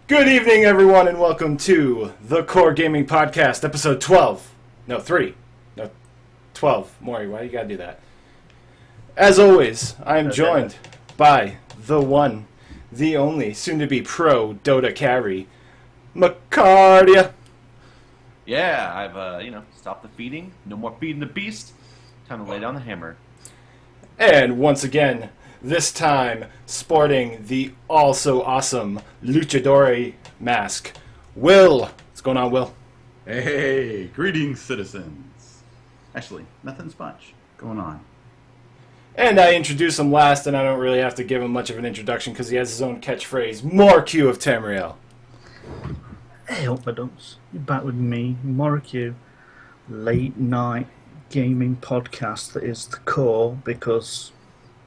Good evening, everyone, and welcome to the Core Gaming Podcast, episode 12. No, 3. No, 12. Maury, why you gotta do that? As always, I am joined by the one, the only, soon-to-be pro Dota carry, Makardia. Yeah, I've, stopped the feeding. No more feeding the beast. Time to lay down the hammer. And once again, this time sporting the also-awesome Luchador mask, Will. What's going on, Will? Hey, greetings, citizens. Actually, nothing's much going on. And I introduce him last, and I don't really have to give him much of an introduction because he has his own catchphrase, Moricu of Tamriel. Hey, up my dumps. You're back with me, Moricu, late night gaming podcast that is the core because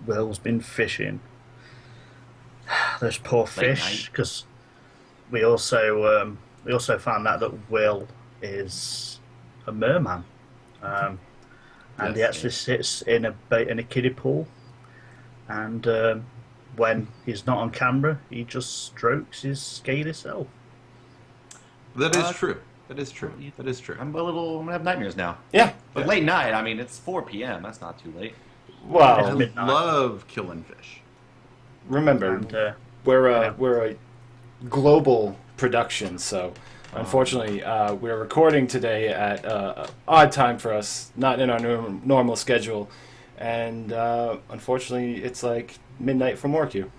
Will's been fishing. Those poor fish, because we also found out that Will is a merman, and he actually sits in a kiddie pool, and when he's not on camera, he just strokes his scaly self. That is true. That is true. That is true. I'm gonna have nightmares now. Yeah. But late night, I mean, it's 4 p.m. That's not too late. Well, I love killing fish. remember, And we're a global production, so unfortunately, we're recording today at odd time for us, not in our normal schedule, and unfortunately, it's like midnight for Moricu.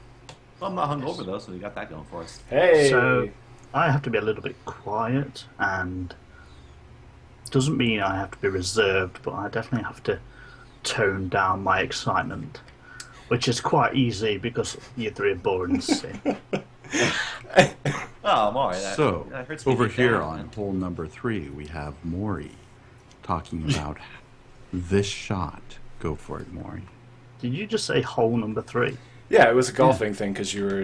Well, I'm not hungover though, so we got that going for us. Hey. So I have to be a little bit quiet, and doesn't mean I have to be reserved, but I definitely have to tone down my excitement, which is quite easy because you three are bored and sick. Oh, I'm alright. So, that hurts me over deep here down, on man. hole number 3, we have Maury talking about this shot. Go for it, Maury. Did you just say hole number 3? Yeah, it was a golfing thing because you were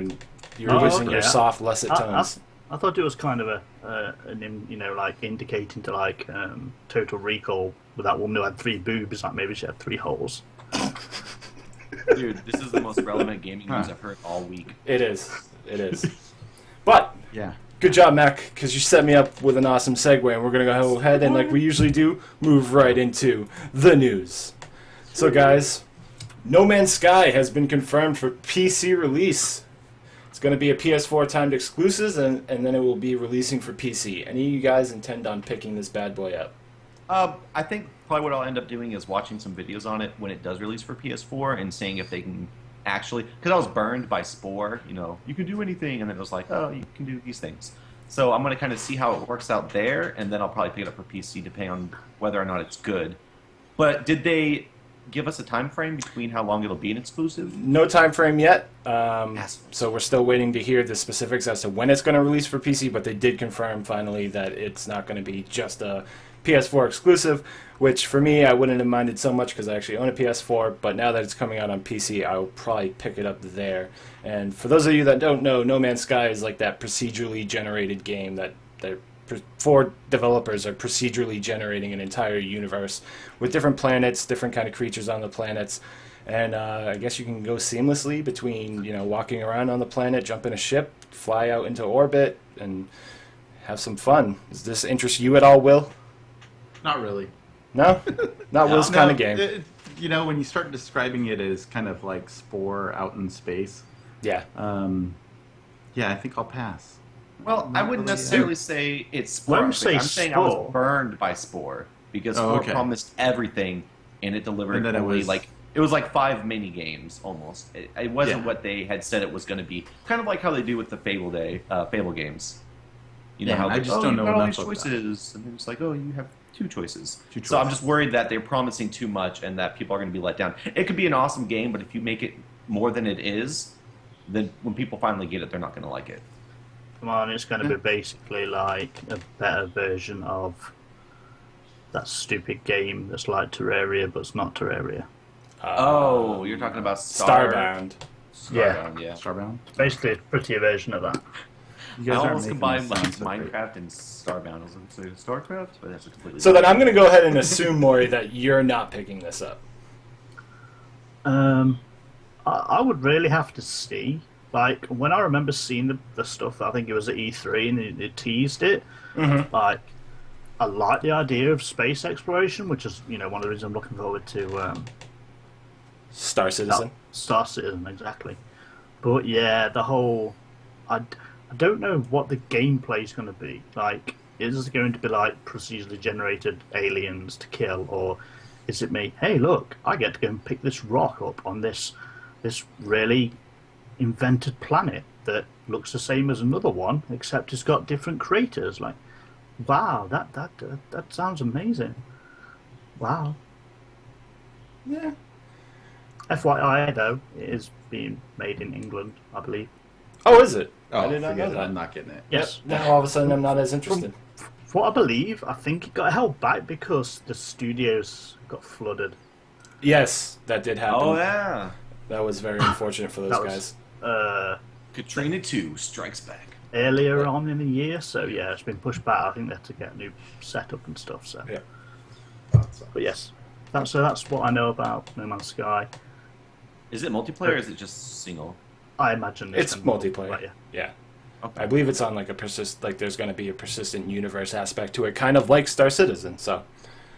using your okay. soft, lusset tones. I thought it was kind of like indicating to like Total Recall with that woman who had 3 boobs, like maybe she had 3 holes. Dude, this is the most relevant gaming news I've heard all week. It is. It is. But Yeah. good job, Mac, because you set me up with an awesome segue, and we're going to go ahead and, like we usually do, move right into the news. So, guys, No Man's Sky has been confirmed for PC release. It's going to be a PS4 timed exclusive, and then it will be releasing for PC. Any of you guys intend on picking this bad boy up? I think probably what I'll end up doing is watching some videos on it when it does release for PS4 and seeing if they can actually... Because I was burned by Spore, you can do anything, and then it was like, oh, you can do these things. So I'm going to kind of see how it works out there, and then I'll probably pick it up for PC depending on whether or not it's good. But did they give us a time frame between how long it'll be an exclusive? No time frame yet, Assholes. so we're still waiting to hear the specifics as to when it's going to release for PC, but they did confirm finally that it's not going to be just a PS4 exclusive, which for me I wouldn't have minded so much because I actually own a PS4, but now that it's coming out on PC, I will probably pick it up there. And for those of you that don't know, No Man's Sky is like that procedurally generated game that 4 developers are procedurally generating an entire universe with different planets, different kind of creatures on the planets, and I guess you can go seamlessly between walking around on the planet, jump in a ship, fly out into orbit, and have some fun. Does this interest you at all, Will? Not really. No? Not Will's kind of game. When you start describing it as kind of like Spore out in space, Yeah. I think I'll pass. Well, I wouldn't necessarily say it's Spore. When you say I'm saying I was Spore- burned by Spore because Oh, Spore okay. promised everything and it delivered And then it only was- it was like 5 mini games almost. It wasn't Yeah. what they had said it was going to be. Kind of like how they do with the Fable games. You know Yeah, how I they just oh, don't you know got all enough these of that. choices, and it's like, oh, you have 2 choices. Two So I'm choices. just worried that they're promising too much and that people are going to be let down. It could be an awesome game, but if you make it more than it is, then when people finally get it, they're not going to like it. Come on, it's going to be basically like a better version of that stupid game that's like Terraria, but it's not Terraria. Oh, you're talking about Starbound. Starbound, yeah. Starbound? It's basically a prettier version of that. You I guys aren't almost making combined this like sound so great. Minecraft and Starbound. I was going to say StarCraft, but that's a completely So then different- I'm going to go ahead and assume, Maury, that you're not picking this up. I would really have to see Like, when I remember seeing the stuff, I think it was at E3 and it teased it, like, I like the idea of space exploration, which is, one of the reasons I'm looking forward to Star Citizen. Star Citizen, exactly. But yeah, the whole... I don't know what the gameplay is going to be. Like, is it going to be like procedurally generated aliens to kill, or is it me? Hey, look, I get to go and pick this rock up on this really invented planet that looks the same as another one, except it's got different craters. Like, wow, that sounds amazing. Wow. Yeah. FYI, though, it is being made in England, I believe. Oh, is it? Oh, I did not know forget it. that. I'm not getting it. Yes. Now all of a sudden I'm not as interested. From what I believe, I think it got held back because the studios got flooded. Yes, that did happen. Oh yeah. That was very unfortunate for those That guys. was Katrina 2 strikes back. earlier on in the year, so yeah, it's been pushed back. I think they had to get a new setup and stuff. So, Yeah. but yes, that's what I know about No Man's Sky. Is it multiplayer or is it just single? I imagine It's gonna be multiplayer. Yeah. Okay. I believe it's on like there's going to be a persistent universe aspect to it, kind of like Star Citizen. So,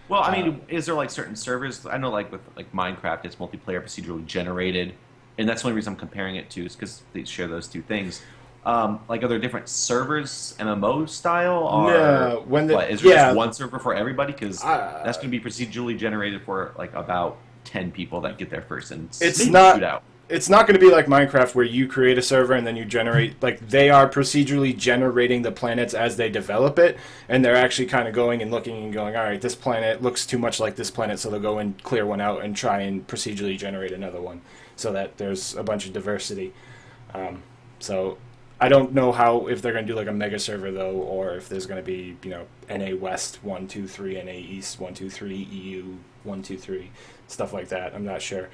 Well, I mean, is there like certain servers? I know, like with like Minecraft, it's multiplayer procedurally generated, and that's the only reason I'm comparing it to is because they share those two things. Like, are there different servers, MMO style, or No, is there just one server for everybody? Because that's going to be procedurally generated for like about 10 people that get there first, and shoot out. It's not going to be like Minecraft where you create a server and then you generate, like, they are procedurally generating the planets as they develop it, and they're actually kind of going and looking and going, all right, this planet looks too much like this planet, so they'll go and clear one out and try and procedurally generate another one so that there's a bunch of diversity. So I don't know if they're going to do like a mega server, though, or if there's going to be, NA West 1, 2, 3, NA East 1, 2, 3, EU 1, 2, 3, stuff like that. I'm not sure.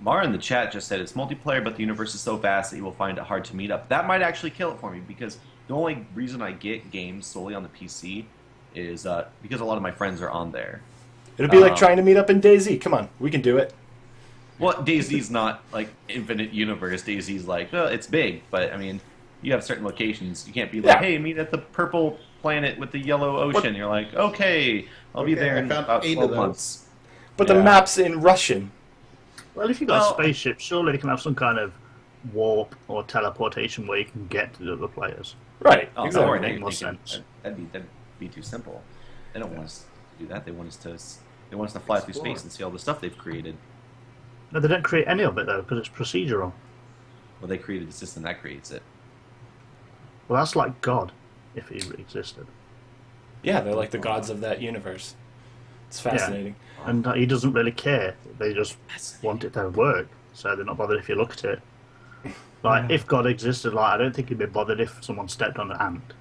Mara in the chat just said it's multiplayer, but the universe is so vast that you will find it hard to meet up. That might actually kill it for me, because the only reason I get games solely on the PC is because a lot of my friends are on there. It'll be like trying to meet up in DayZ. Come on, we can do it. Well, DayZ's not like infinite universe. DayZ's like, it's big, but I mean, you have certain locations. You can't be like, hey, meet at the purple planet with the yellow ocean. You're like, okay, I'll be there in about 12 months. But the map's in Russian. Well, if you've got a spaceship, surely they can have some kind of warp or teleportation where you can get to the other players. Right, Oh, exactly. don't worry, Make more sense. That'd be too simple. They don't want us to do that. They want us to fly through space and see all the stuff they've created. No, they don't create any of it, though, because it's procedural. Well, they created the system that creates it. Well, that's like God, if he existed. Yeah, they're like the gods of that universe. It's fascinating. And he doesn't really care. They just want it to work, so they're not bothered if you look at it. Like, if God existed, like, I don't think he'd be bothered if someone stepped on an ant.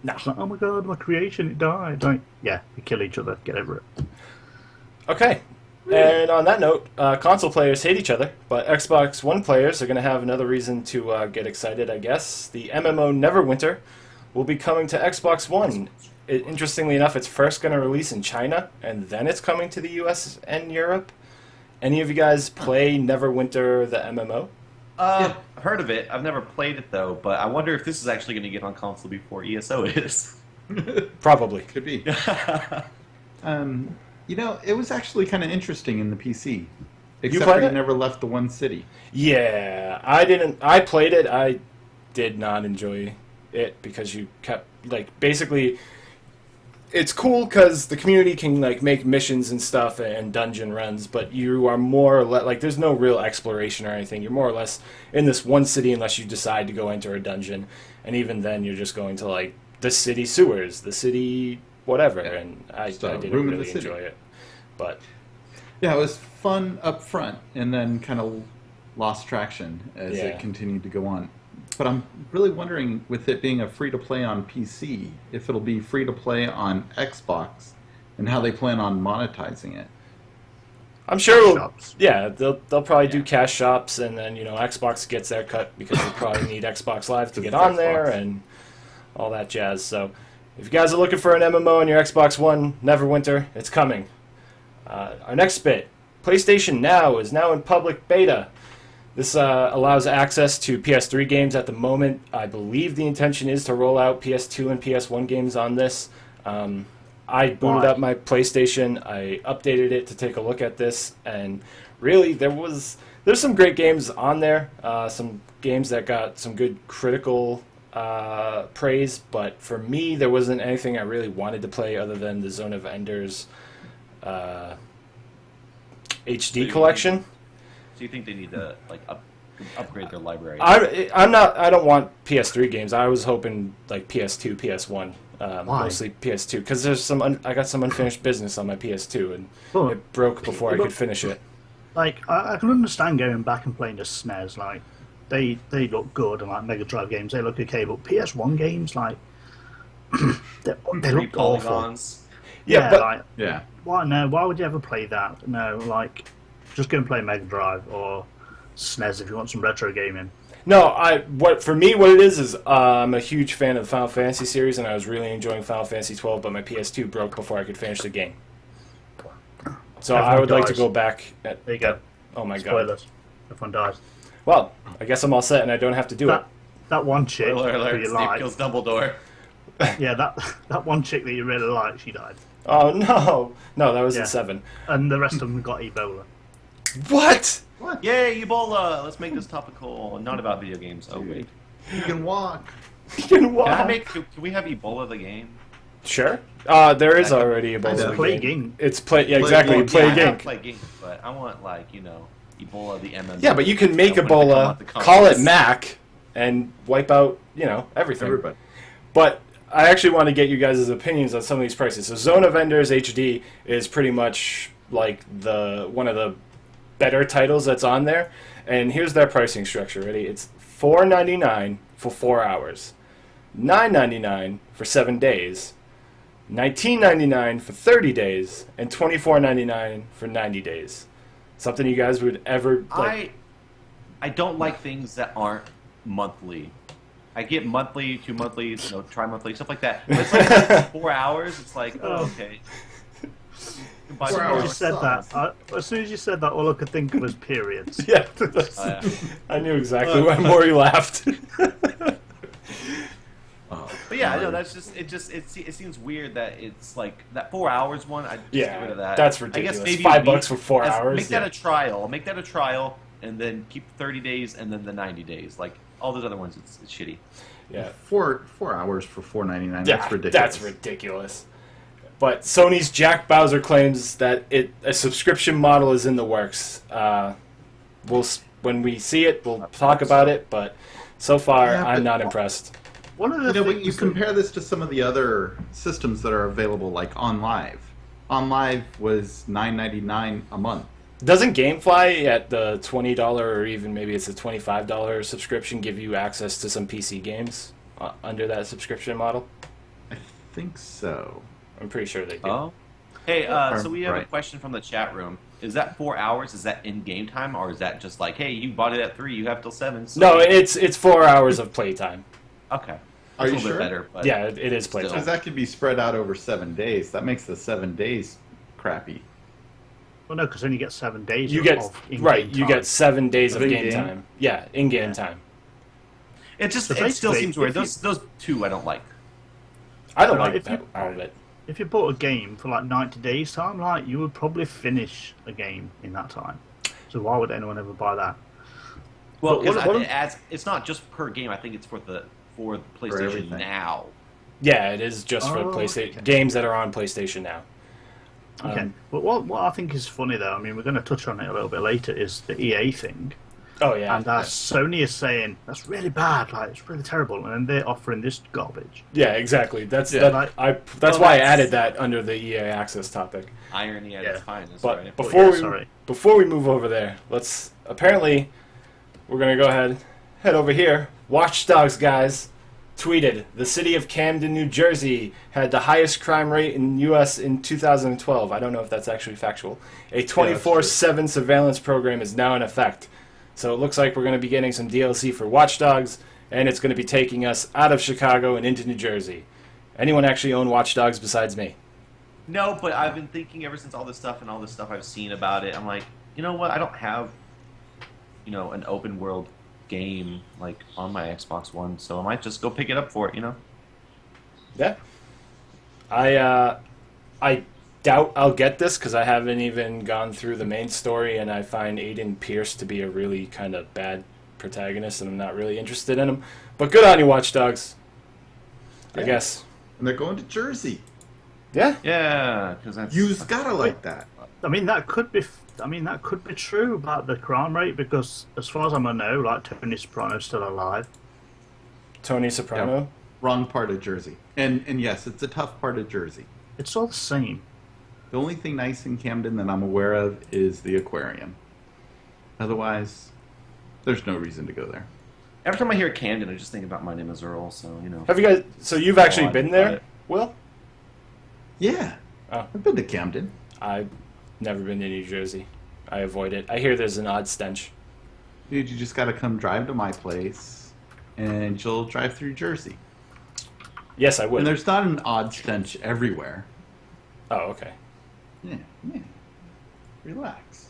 No. It's like, oh my god, my creation, it died. Like, yeah, we kill each other, get over it. Okay. And on that note, console players hate each other, but Xbox One players are going to have another reason to get excited, I guess. The MMO Neverwinter will be coming to Xbox One. Interestingly enough, it's first going to release in China, and then it's coming to the US and Europe. Any of you guys play Neverwinter, the MMO? I've heard of it. I've never played it, though, but I wonder if this is actually going to get on console before ESO is. Probably. Could be. It was actually kind of interesting in the PC. Except played for you it? never left the one city. Yeah, I didn't. I played it. I did not enjoy it because you kept, like, basically... It's cool because the community can, like, make missions and stuff and dungeon runs, but you are more or less, like, there's no real exploration or anything. You're more or less in this one city unless you decide to go enter a dungeon, and even then you're just going to, like, the city sewers, the city whatever, and I didn't really enjoy it. But yeah, it was fun up front, and then kind of lost traction as it continued to go on. But I'm really wondering, with it being a free-to-play on PC, if it'll be free-to-play on Xbox, and how they plan on monetizing it. I'm sure, Shops. they'll probably do cash shops, and then Xbox gets their cut because you probably need Xbox Live to get on there and all that jazz. So, if you guys are looking for an MMO on your Xbox One, Neverwinter, it's coming. Our next bit, PlayStation Now is now in public beta. This allows access to PS3 games at the moment. I believe the intention is to roll out PS2 and PS1 games on this. I booted up my PlayStation. I updated it to take a look at this, and really there's some great games on there. Some games that got some good critical praise, but for me, there wasn't anything I really wanted to play other than the Zone of Enders HD collection. So you think they need to upgrade their library? I don't want PS3 games. I was hoping like PS2, PS1, mostly PS2, because there's I got some unfinished business on my PS2, and it broke before I could finish it. Like I can understand going back and playing the SNES. Like they look good, and like Mega Drive games they look okay, but PS1 games like they look awful. Yeah, but why would you ever play that? No, like just go and play Mega Drive or SNES if you want some retro gaming. No, what it is I'm a huge fan of the Final Fantasy series, and I was really enjoying Final Fantasy 12, but my PS2 broke before I could finish the game. So I would like to go back. There you go. Oh my Spoilers. god! Everyone dies. Well, I guess I'm all set, and I don't have to do it. That one chick who you like kills Dumbledore. Yeah, that one chick that you really like, she died. Oh no, that was in 7. And the rest of them got Ebola. What? Yay, Ebola! Let's make this topical, not about video games. Oh wait, You can walk. You can walk. Can we have Ebola the game? Sure. There is already Ebola. It's a play game. It's play. Yeah, exactly. Play a game. Play games, but I want Ebola the MMA. Yeah, but you can make Ebola, call it Mac, and wipe out everything. Everybody. But I actually want to get you guys' opinions on some of these prices. So Zone of Enders HD is pretty much like one of the better titles that's on there. And here's their pricing structure. Ready? It's $4.99 for 4 hours, $9.99 for 7 days, $19.99 for 30 days, and $24.99 for 90 days. Something you guys would ever like? I don't like things that aren't monthly. I get monthly, 2 monthly, tri-monthly, stuff like that. But it's like 4 hours. It's like, okay. As soon as you said that, all I could think of was periods. Yeah. I knew exactly why Maury laughed. But yeah, no, that's just it seems weird that it's like that 4 hours one. I'd just get rid of that. That's ridiculous. I guess maybe $5 for 4 hours. Make that a trial. Make that a trial, and then keep 30 days, and then the 90 days. Like all those other ones, it's shitty. Yeah, 4 hours for $4.99. Yeah, That's ridiculous. That's ridiculous. But Sony's Jack Bowser claims that a subscription model is in the works. When we see it, we'll talk about it. But so far, I'm not impressed. One of the you compare this to some of the other systems that are available, like OnLive. OnLive was $9.99 a month. Doesn't GameFly at the $20 or even maybe it's a $25 subscription give you access to some PC games under that subscription model? I think so. I'm pretty sure they do. Oh. Hey, so we have a question from the chat room. Is that 4 hours? Is that in game time, or is that just like, hey, you bought it at 3, you have till 7? So no, it's 4 hours of playtime. Okay. Are you a little sure? bit better, but Yeah, it is playtime. Because that could be spread out over 7 days. That makes the 7 days crappy. Well, no, because then you get 7 days. You get in-game You time. get 7 days of game in-game? time. Yeah, in-game time. it just So it still basically, seems weird. if Those two I don't like. I don't Right, like if you- all of it. If you bought a game for like 90 days time, like you would probably finish a game in that time. So why would anyone ever buy that? Well, But because what- it adds. It's not just per game. I think it's for the PlayStation everything. Now. Yeah, it is just for PlayStation okay. games that are on PlayStation now. Okay, but what I think is funny though, I mean, we're going to touch on it a little bit later, is the EA thing. Oh yeah, And Sony is saying that's really bad, like it's really terrible, and then they're offering this garbage. yeah, exactly. That's like- that's Well, why I that's- added that under the EA Access topic. Irony at its finest. But Right? before we move over there, we're gonna go head over here. Watch Dogs guys tweeted the city of Camden, New Jersey had the highest crime rate in U.S. in 2012. I don't know if that's actually factual. A 24/7 surveillance program is now in effect. So it looks like we're going to be getting some DLC for Watch Dogs, and it's going to be taking us out of Chicago and into New Jersey. Anyone actually own Watch Dogs besides me? No, but I've been thinking ever since all this stuff I've seen about it. I'm like, you know what? I don't have an open world game like on my Xbox One, so I might just go pick it up for it. Yeah. I doubt I'll get this because I haven't even gone through the main story, and I find Aiden Pierce to be a really kind of bad protagonist, and I'm not really interested in him. But good on you, Watch Dogs. I guess. And they're going to Jersey. Yeah. Yeah, because that's You gotta like that. I mean, that could be. That could be true about the crime rate because, as far as I know, like Tony Soprano's still alive. Tony Soprano. Yeah. Wrong part of Jersey. And yes, it's a tough part of Jersey. It's all the same. The only thing nice in Camden that I'm aware of is the aquarium. Otherwise, there's no reason to go there. Every time I hear Camden, I just think about My Name Is Earl. So Have you guys? So you've actually been there, it. Will? Yeah. Oh. I've been to Camden. I've never been to New Jersey. I avoid it. I hear there's an odd stench. Dude, you just gotta come drive to my place, and you'll drive through Jersey. Yes, I would. And there's not an odd stench everywhere. Oh, okay. Yeah. Relax.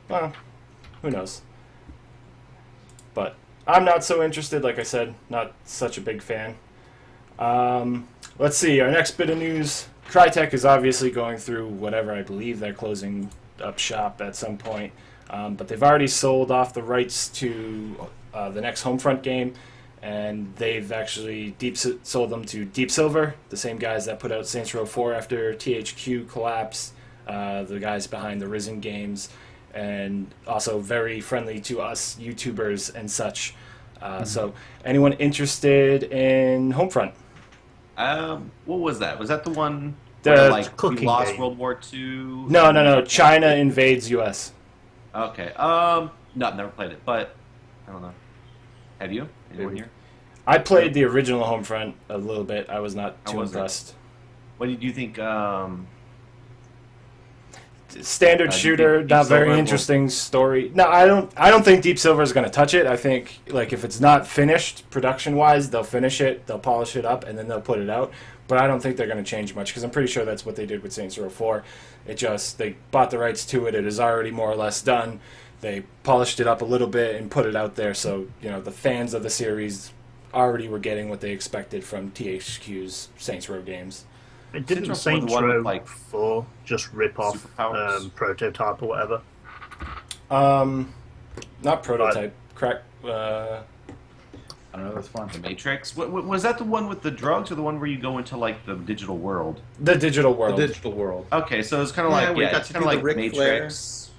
Well, who knows? But I'm not so interested. Like I said, not such a big fan. Let's see. Our next bit of news. Crytek is obviously going through whatever. I believe they're closing up shop at some point. But they've already sold off the rights to the next Homefront game. And they've actually sold them to Deep Silver, the same guys that put out Saints Row 4 after THQ collapsed, the guys behind the Risen games, and also very friendly to us YouTubers and such. So anyone interested in Homefront? What was that? Was that the one The where like we cooking lost game. World War II? No. China invades U.S. Okay. No, never played it, but I don't know. Have you? Anyone here? I played the original Homefront a little bit. I was not How too was it? impressed. What did you think? Standard Deep- shooter, Deep not very Silver interesting story. No, I don't think Deep Silver is going to touch it. I think like if it's not finished production wise, they'll finish it, they'll polish it up, and then they'll put it out. But I don't think they're going to change much because I'm pretty sure that's what they did with Saints Row 4. They bought the rights to it. It is already more or less done. They polished it up a little bit and put it out there, so the fans of the series already were getting what they expected from THQ's Saints Row games. It didn't Saints Row 4 the Saints one with, Row like, 4 just rip off superpowers? Prototype or whatever. Not prototype. Crack. I don't know, that's fun. The Matrix. Was that the one with the drugs, or the one where you go into like the digital world? The digital world. The digital world. Okay, so it's kind of we got it's to kind do of the like Ric Matrix.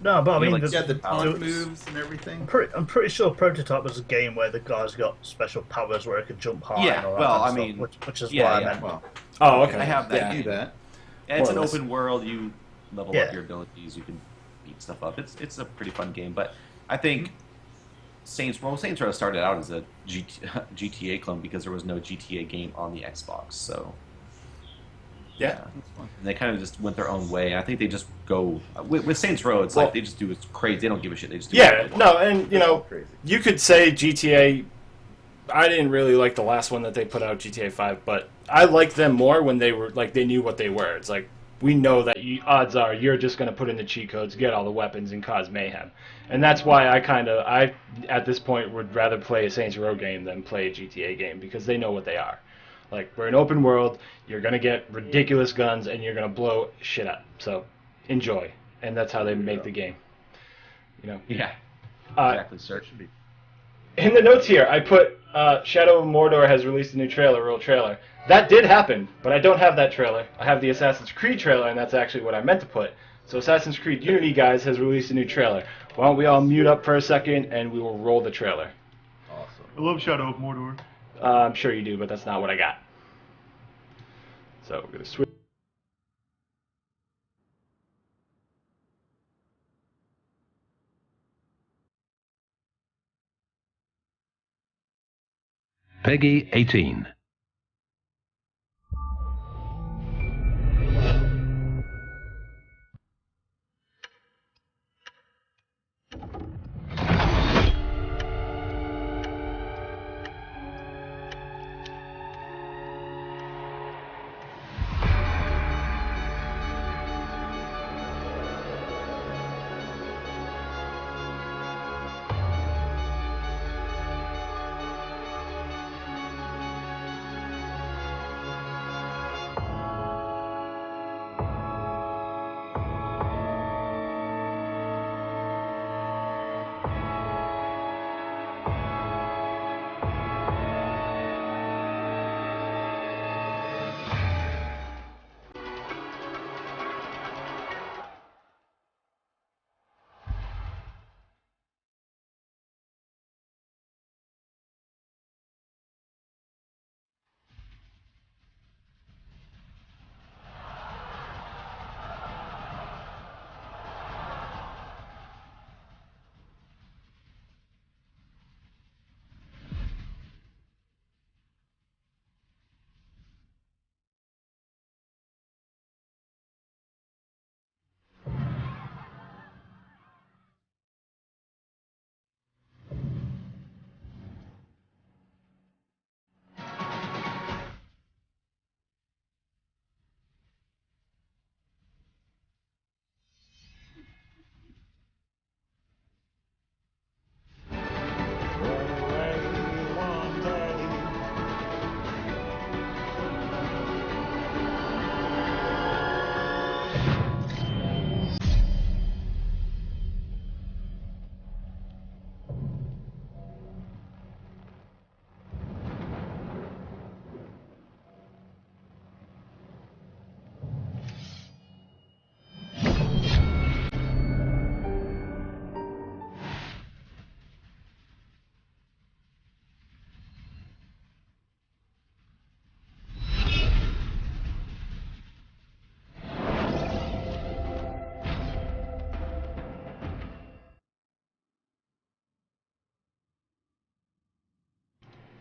No, but I mean, like, there's- Yeah, the taunt there's- moves and everything. I'm pretty sure Prototype was a game where the guy's got special powers where he could jump high. Yeah, and all that well, kind of I stuff, mean, which is yeah, why I yeah. meant. Well, Oh, okay. I have that Yeah. do that. Yeah, it's an More or less. open world. You level Yeah. up your abilities. You can beat stuff up. It's a pretty fun game. But I think Saints Row started out as a GTA clone because there was no GTA game on the Xbox. So Yeah. and they kind of just went their own way. I think they just go with Saints Row. It's Well- like they just do it crazy. They don't give a shit. They just do Yeah, whatever they want. no, and Crazy. you could say GTA. I didn't really like the last one that they put out, GTA 5, but I liked them more when they were like they knew what they were. It's like we know that odds are you're just going to put in the cheat codes, get all the weapons, and cause mayhem. And that's why I at this point would rather play a Saints Row game than play a GTA game because they know what they are. Like we're an open world, you're going to get ridiculous guns and you're going to blow shit up. So enjoy, and that's how they make the game. Yeah, Uh, exactly, sir. Should be. In the notes here, I put Shadow of Mordor has released a new real trailer. That did happen, but I don't have that trailer. I have the Assassin's Creed trailer, and that's actually what I meant to put. So Assassin's Creed Unity, guys, has released a new trailer. Why don't we all mute up for a second, and we will roll the trailer. Awesome. I love Shadow of Mordor. I'm sure you do, but that's not what I got. So we're going to switch. Peggy 18.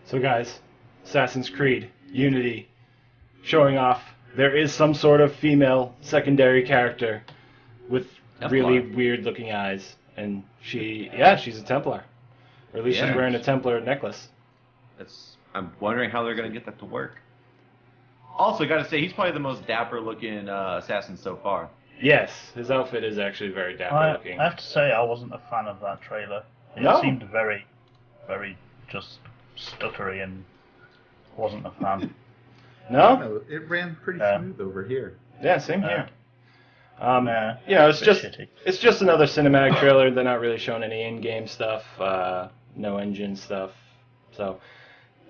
So guys, Assassin's Creed Unity showing off there is some sort of female secondary character with really weird looking eyes, and she's a Templar, or at least she's wearing a Templar necklace. I'm wondering how they're going to get that to work. Also, got to say, he's probably the most dapper looking assassin so far. Yes, his outfit is actually very dapper looking. I have to say, I wasn't a fan of that trailer. It seemed very, very just stuttery, and wasn't a fan. No? It ran pretty smooth over here. Yeah, same here. It's just another cinematic trailer. They're not really showing any in-game stuff, no engine stuff, so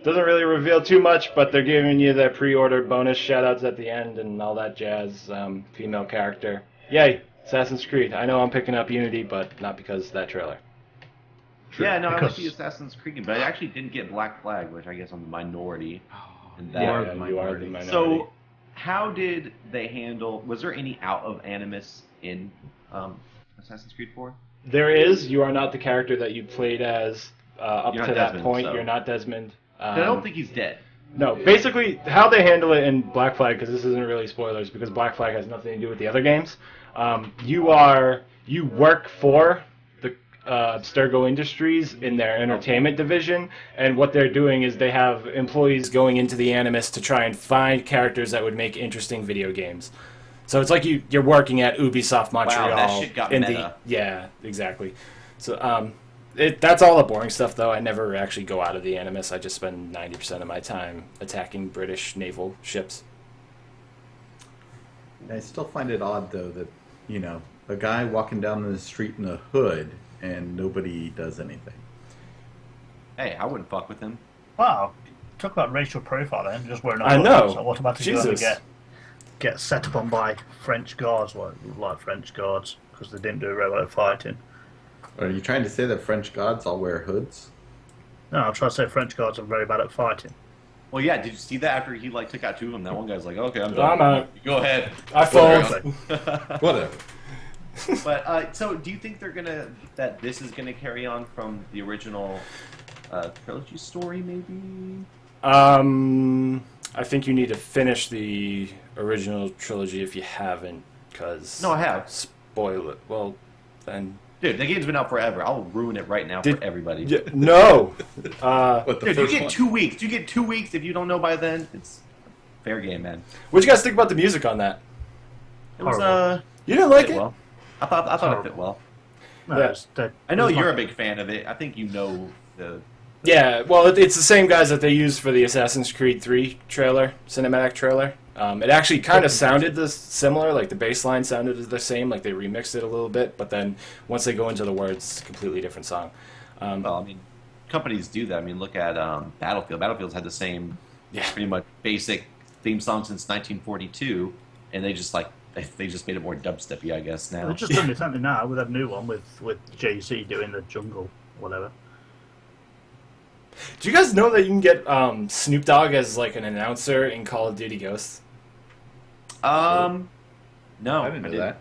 doesn't really reveal too much. But they're giving you their pre-order bonus shoutouts at the end and all that jazz. Female character, yay! Assassin's Creed. I know I'm picking up Unity, but not because of that trailer. Sure. Yeah, no, I like the Assassin's Creed game, but I actually didn't get Black Flag, which I guess I'm the minority. You are the minority. So, how did they handle? Was there any out of animus in Assassin's Creed 4? There is. You are not the character that you played as up to that point. So. You're not Desmond. I don't think he's dead. No, basically how they handle it in Black Flag, because this isn't really spoilers, because Black Flag has nothing to do with the other games. You work for the Abstergo Industries in their entertainment division, and what they're doing is they have employees going into the Animus to try and find characters that would make interesting video games. So it's like you're working at Ubisoft Montreal. Wow, that shit got meta. Yeah, exactly. So that's all the boring stuff, though. I never actually go out of the Animus. I just spend 90% of my time attacking British naval ships. I still find it odd, though, that, a guy walking down the street in a hood and nobody does anything. Hey, I wouldn't fuck with him. Wow. Talk about racial profiling, just wearing a I hood. know. So what about if you get set upon by French guards, like French guards, because they didn't do remote fighting? Are you trying to say that French gods all wear hoods? No, I'm trying to say French guards are very bad at fighting. Well, yeah, did you see that after he took out two of them? That one guy's like, okay, I'm done. I'm out. Go ahead. I fold. Whatever. But, so do you think that this is gonna carry on from the original trilogy story, maybe? I think you need to finish the original trilogy if you haven't, because... No, I have. Spoil it. Well, then... Dude, the game's been out forever. I'll ruin it right now for everybody. No! Dude, you get 2 weeks. You get 2 weeks. If you don't know by then, it's fair game, man. What'd you guys think about the music on that? It was, You didn't like it? Well. I thought it fit well. No, I know you're a big fan of it. I think you know the... Yeah, well, it's the same guys that they used for the Assassin's Creed 3 trailer, cinematic trailer. It actually kind of sounded similar, like the bass line sounded the same, like they remixed it a little bit, but then once they go into the words, completely different song. Well, I mean, companies do that. I mean, look at Battlefield. Battlefield's had the same pretty much basic theme song since 1942, and they just made it more dubsteppy, I guess, now. They're just doing it something now with a new one with Jay-Z doing the jungle, whatever. Do you guys know that you can get Snoop Dogg as like an announcer in Call of Duty Ghosts? No, I didn't know that.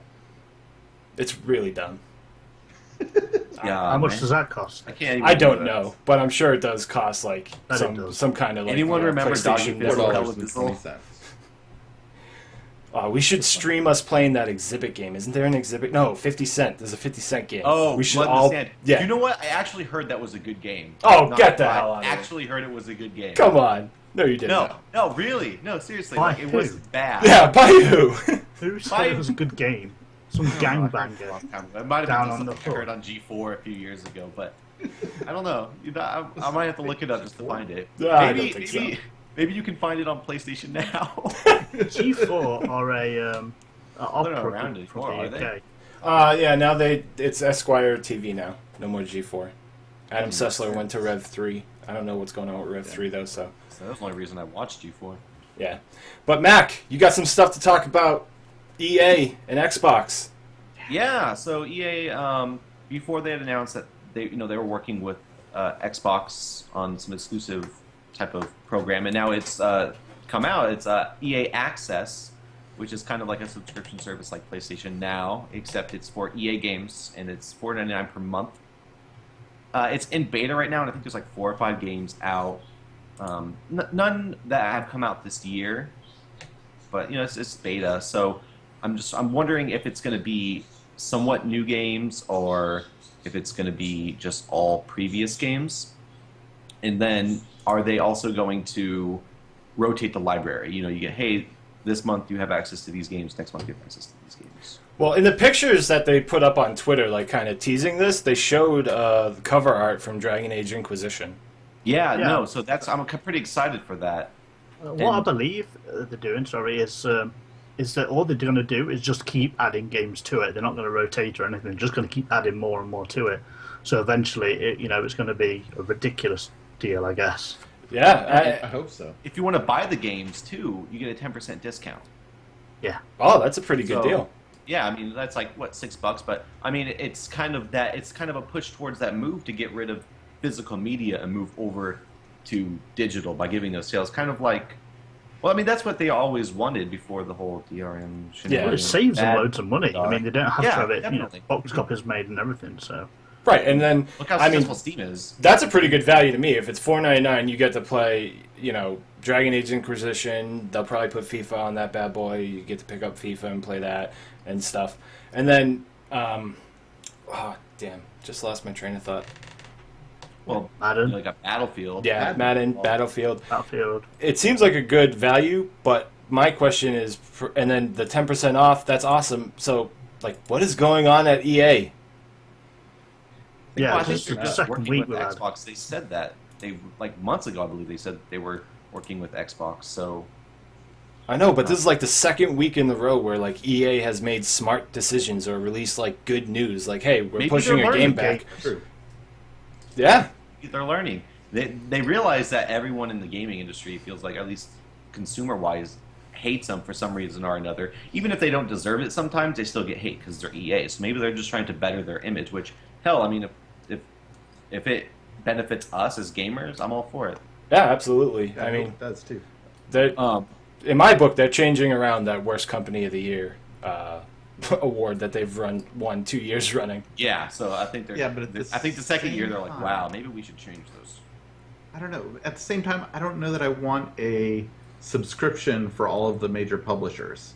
It's really dumb. Yeah, How much does that cost? I don't know, but I'm sure it does cost like some kind of like. Anyone remember Doggy PlayStation Fizzle? Network. We should stream us playing that exhibit game. Isn't there an exhibit? No, 50 Cent. There's a 50 Cent game. Oh, we should Blood in the all. Sand. Yeah. You know what? I actually heard that was a good game. Oh, get the hell out of here. I actually heard it was a good game. Come on. No, you didn't. No, really. No, seriously. By It who? was bad. Yeah, by who? Who said it was a good game? Some gangbanger. It might have Down been on the something I heard on G4 a few years ago, but I don't know. I might have to look it up just to find it. I don't think so. Maybe you can find it on PlayStation Now. G4 are a opera around group anymore, from are the they? UK. Yeah, now it's Esquire TV now. No more G4. Adam Sessler went to Rev 3. I don't know what's going on with Rev 3 though, so that's the only reason I watched G4. yeah. But Mac, you got some stuff to talk about EA and Xbox. Yeah, so EA before they had announced that they were working with Xbox on some exclusive type of program, and now it's come out. It's EA Access, which is kind of like a subscription service like PlayStation Now, except it's for EA games, and it's $4.99 per month. It's in beta right now, and I think there's like 4 or 5 games out. None that have come out this year, but it's beta. So I'm wondering if it's going to be somewhat new games or if it's going to be just all previous games. And then are they also going to rotate the library? You get, hey, this month you have access to these games, next month you have access to these games. Well, in the pictures that they put up on Twitter, like kind of teasing this, they showed cover art from Dragon Age Inquisition. Yeah, no, so I'm pretty excited for that. What I believe they're doing, is that all they're going to do is just keep adding games to it. They're not going to rotate or anything. They're just going to keep adding more and more to it. So eventually, it's going to be a ridiculous deal, I guess. Yeah, I hope so. If you want to buy the games too, you get a 10% discount. Yeah. Oh, that's a pretty good deal. Yeah, I mean that's like what, $6, but I mean it's kind of a push towards that move to get rid of physical media and move over to digital by giving those sales. Kind of like, well, I mean that's what they always wanted before the whole DRM. Yeah, it saves them loads of money. I mean they don't have to have it, definitely. box copies made and everything. So. Right, and then look how successful Steam is. That's a pretty good value to me. If it's $4.99, you get to play, Dragon Age Inquisition. They'll probably put FIFA on that bad boy. You get to pick up FIFA and play that and stuff. And then, just lost my train of thought. Well, Madden, like a Battlefield. Yeah, Madden, Battlefield. Battlefield. It seems like a good value, but my question is, and then the 10% off. That's awesome. So, what is going on at EA? Yeah, well, I think just they're the just second working week with we had. Xbox. They said that months ago, I believe they said they were working with Xbox. So I know, but this is the second week in a row where EA has made smart decisions or released good news. Hey, we're maybe pushing they're a game learning. back. True. Yeah. They're learning. They realize that everyone in the gaming industry feels like, at least consumer-wise, hates them for some reason or another. Even if they don't deserve it, sometimes they still get hate because they're EA. So maybe they're just trying to better their image. Which, hell, I mean, if it benefits us as gamers, I'm all for it. Yeah, absolutely. Yeah, I mean, it does too. In my book, they're changing around that worst company of the year award that they've won 2 years running. Yeah, so I think they're. Yeah, but I think the second year they're like, time, wow, maybe we should change those. I don't know. At the same time, I don't know that I want a subscription for all of the major publishers.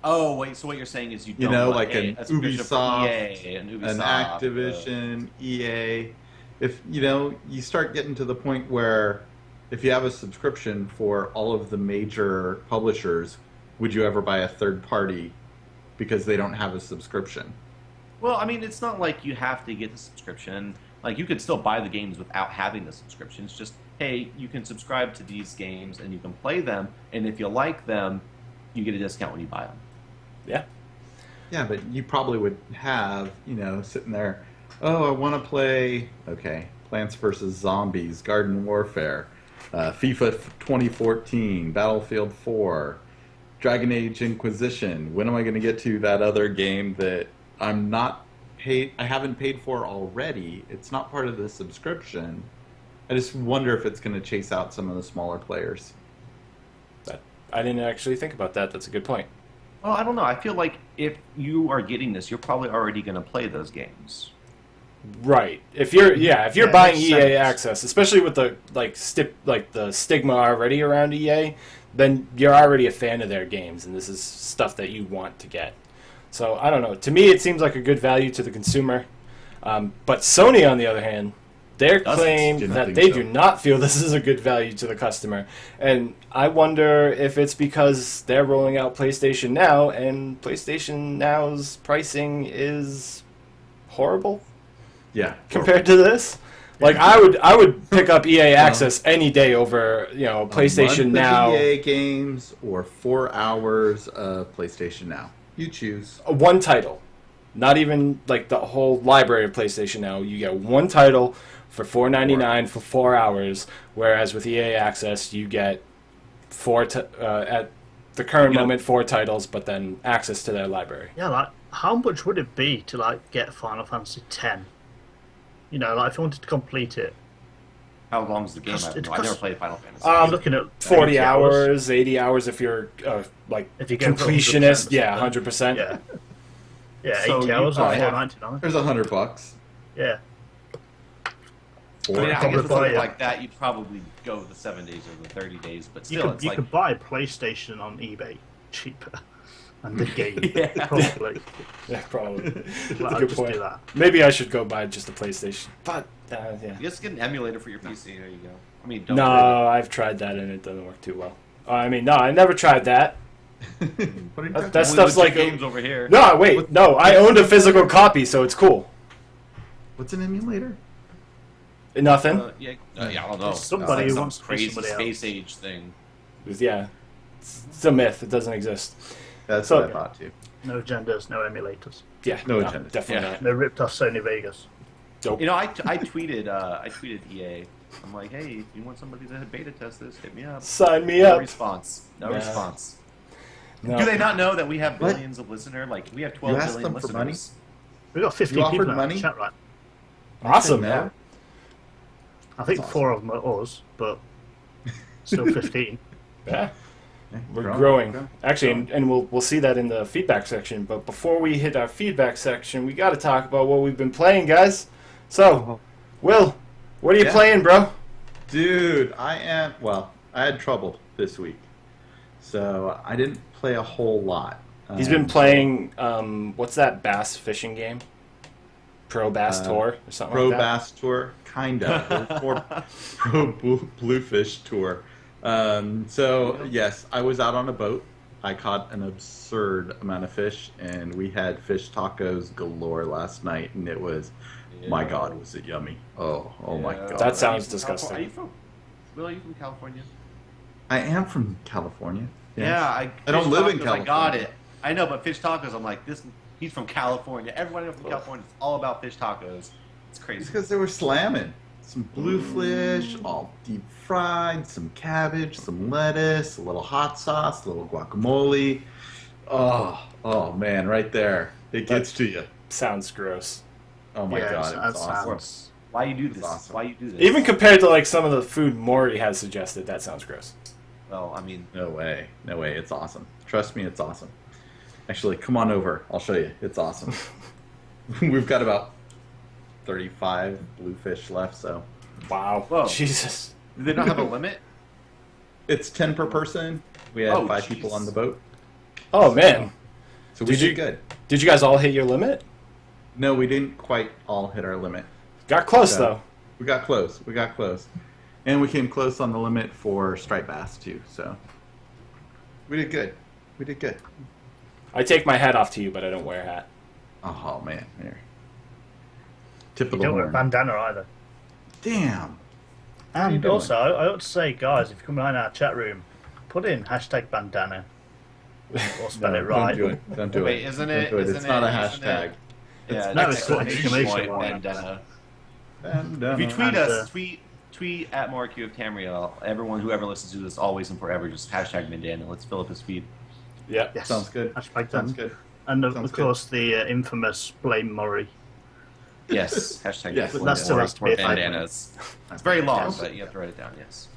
Oh wait, so what you're saying is you don't like want an a subscription for Ubisoft, EA, an Ubisoft, Activision, EA. If you start getting to the point where if you have a subscription for all of the major publishers, would you ever buy a third party because they don't have a subscription? Well, I mean, it's not like you have to get the subscription. You could still buy the games without having the subscription. It's just, hey, you can subscribe to these games and you can play them, and if you like them, you get a discount when you buy them. Yeah. Yeah, but you probably would have, sitting there, oh, I want to play, Plants vs. Zombies, Garden Warfare, FIFA 2014, Battlefield 4, Dragon Age Inquisition. When am I going to get to that other game that I haven't paid for already? It's not part of the subscription. I just wonder if it's going to chase out some of the smaller players. I didn't actually think about that. That's a good point. Well, I don't know. I feel like if you are getting this, you're probably already going to play those games. Right. If you're buying EA sense. access, especially with the the stigma already around EA, then you're already a fan of their games, and this is stuff that you want to get. So I don't know. To me, it seems like a good value to the consumer. But Sony, on the other hand, they claim that they do not feel this is a good value to the customer. And I wonder if it's because they're rolling out PlayStation Now, and PlayStation Now's pricing is horrible Yeah. compared to this. I would pick up EA Access any day over PlayStation a month Now. Of EA games or 4 hours of PlayStation Now. You choose. One title, not even the whole library of PlayStation Now. You get one title for $4.99 for 4 hours, whereas with EA Access you get at the current moment 4 titles, but then access to their library. Yeah, how much would it be to get Final Fantasy X? If you wanted to complete it. How long is the game? I never played Final Fantasy. I'm looking at 40 hours, 80 hours if you're if you go for completionist. 100%. Yeah, 100%. Yeah. Yeah, So 80 you hours or probably have- $4.99. There's $100. Yeah. I mean, I guess Probably with something buy like that, you'd probably go the 7 days or the 30 days, but You still, could, it's you like could buy a PlayStation on eBay cheaper, and the game Yeah. probably. Yeah, probably. That's Well, a I'll good just point. do that. Maybe I should go buy just a PlayStation. But yeah. just get an emulator for your PC. There you go. I mean, don't No, really- I've tried that and it doesn't work too well. I mean, no, I never tried that. What are you talking That about? stuff's legit like games over here. No, wait, no. I owned a physical copy, so it's cool. What's an emulator? Nothing. Yeah, I don't know. There's somebody It's who some wants to be crazy somebody space else. age thing. Yeah, it's a myth. It doesn't exist. That's So- what I thought too. No agendas, no emulators. Yeah, No agenda. Definitely Yeah. not. They ripped off Sony Vegas. Dope. You know, I tweeted EA. I'm like, hey, if you want somebody to beta test this, hit me up. Sign me No up. response. No Nah. response. No. Do they not know that we have What? billions of listeners? Like, we have 12 You asked billion them for listeners. We got 15 You offered people in money? the chat, right? Awesome. I said no. I think That's 4 of them are us, but still 15. Yeah. Yeah, We're growing. Actually, and we'll see that in the feedback section. But before we hit our feedback section, we got to talk about what we've been playing, guys. So, Will, what are you Yeah. playing, bro? Dude, I had trouble this week, so I didn't play a whole lot. He's been playing. What's that bass fishing game? Pro Bass Tour or something Pro like that. Bass Tour, kind of, or Pro Bluefish Tour. So yes, I was out on a boat. I caught an absurd amount of fish, and we had fish tacos galore last night, and it was, my God, was it yummy? Oh my Yeah. God. That sounds Are you disgusting. from? Will, are you from California? I am from California. Yes. Yeah, I don't fish live in tacos, California. I got it. I know, but fish tacos, I'm like, this. He's from California. Everyone from California is all about fish tacos. It's It's crazy. because they were slamming. Some bluefish, all deep fried, some cabbage, some lettuce, a little hot sauce, a little guacamole. Oh man, right there. It gets to you. Sounds gross. Oh my Yeah, God, that it's awesome. sounds- Why you do this? awesome. Why you do this? Even compared to like some of the food Maury has suggested, that sounds gross. well, I mean, No way. It's awesome. Trust me, it's awesome. Actually, come on over. I'll show you. It's awesome. We've got about 35 bluefish left, so Wow. Whoa. Jesus. do they not have a limit? it's 10 per person. We had Oh, 5 jeez. people on the boat, Oh man. so we Did you- did good. Did you guys all hit your limit? No, we didn't quite all hit our limit. Got close So, though. We got close. And we came close on the limit for striped bass, too. So we did good. I take my hat off to you, but I don't wear a hat. Oh, man. Here. Tip You of the don't wear a horn. bandana either. Damn. you And doing? also, I ought to say, guys, if you come behind our chat room, put in hashtag bandana. Or spell No, it right. Don't do it. Don't do Wait, it. isn't Don't it- do it. isn't It's not a it- isn't hashtag. it- Yeah, No, it's it's an an exclamation point, point. bandana. Bandana. If you tweet And, us, tweet at Moricu of Tamriel. Everyone, whoever listens to this, always and forever, just hashtag bandana. Let's fill up his feed. Yep. Yes. Sounds good. Hashtag Sounds done. good. And of Sounds course, the infamous Blame Murray. Yes, hashtag Yes, bandana. that still has to be a bandanas. It's very long, but you have to write it down. Yes.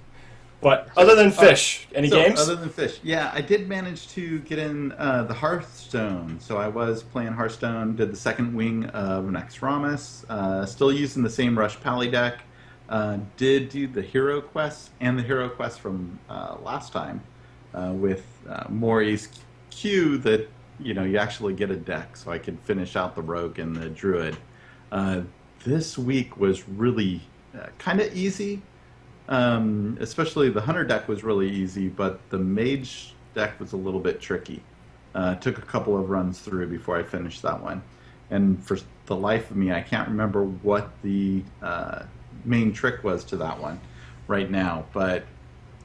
But other than fish, any So, games? Other than fish, yeah, I did manage to get in the Hearthstone. So I was playing Hearthstone, did the second wing of Naxxramas, still using the same Rush Pally deck. Did do the hero quest and the hero quest from last time with Maury's Q that you actually get a deck, so I could finish out the rogue and the druid. This week was really kind of easy. Especially the hunter deck was really easy, but the mage deck was a little bit tricky. Took a couple of runs through before I finished that one, and for the life of me, I can't remember what the main trick was to that one right now. But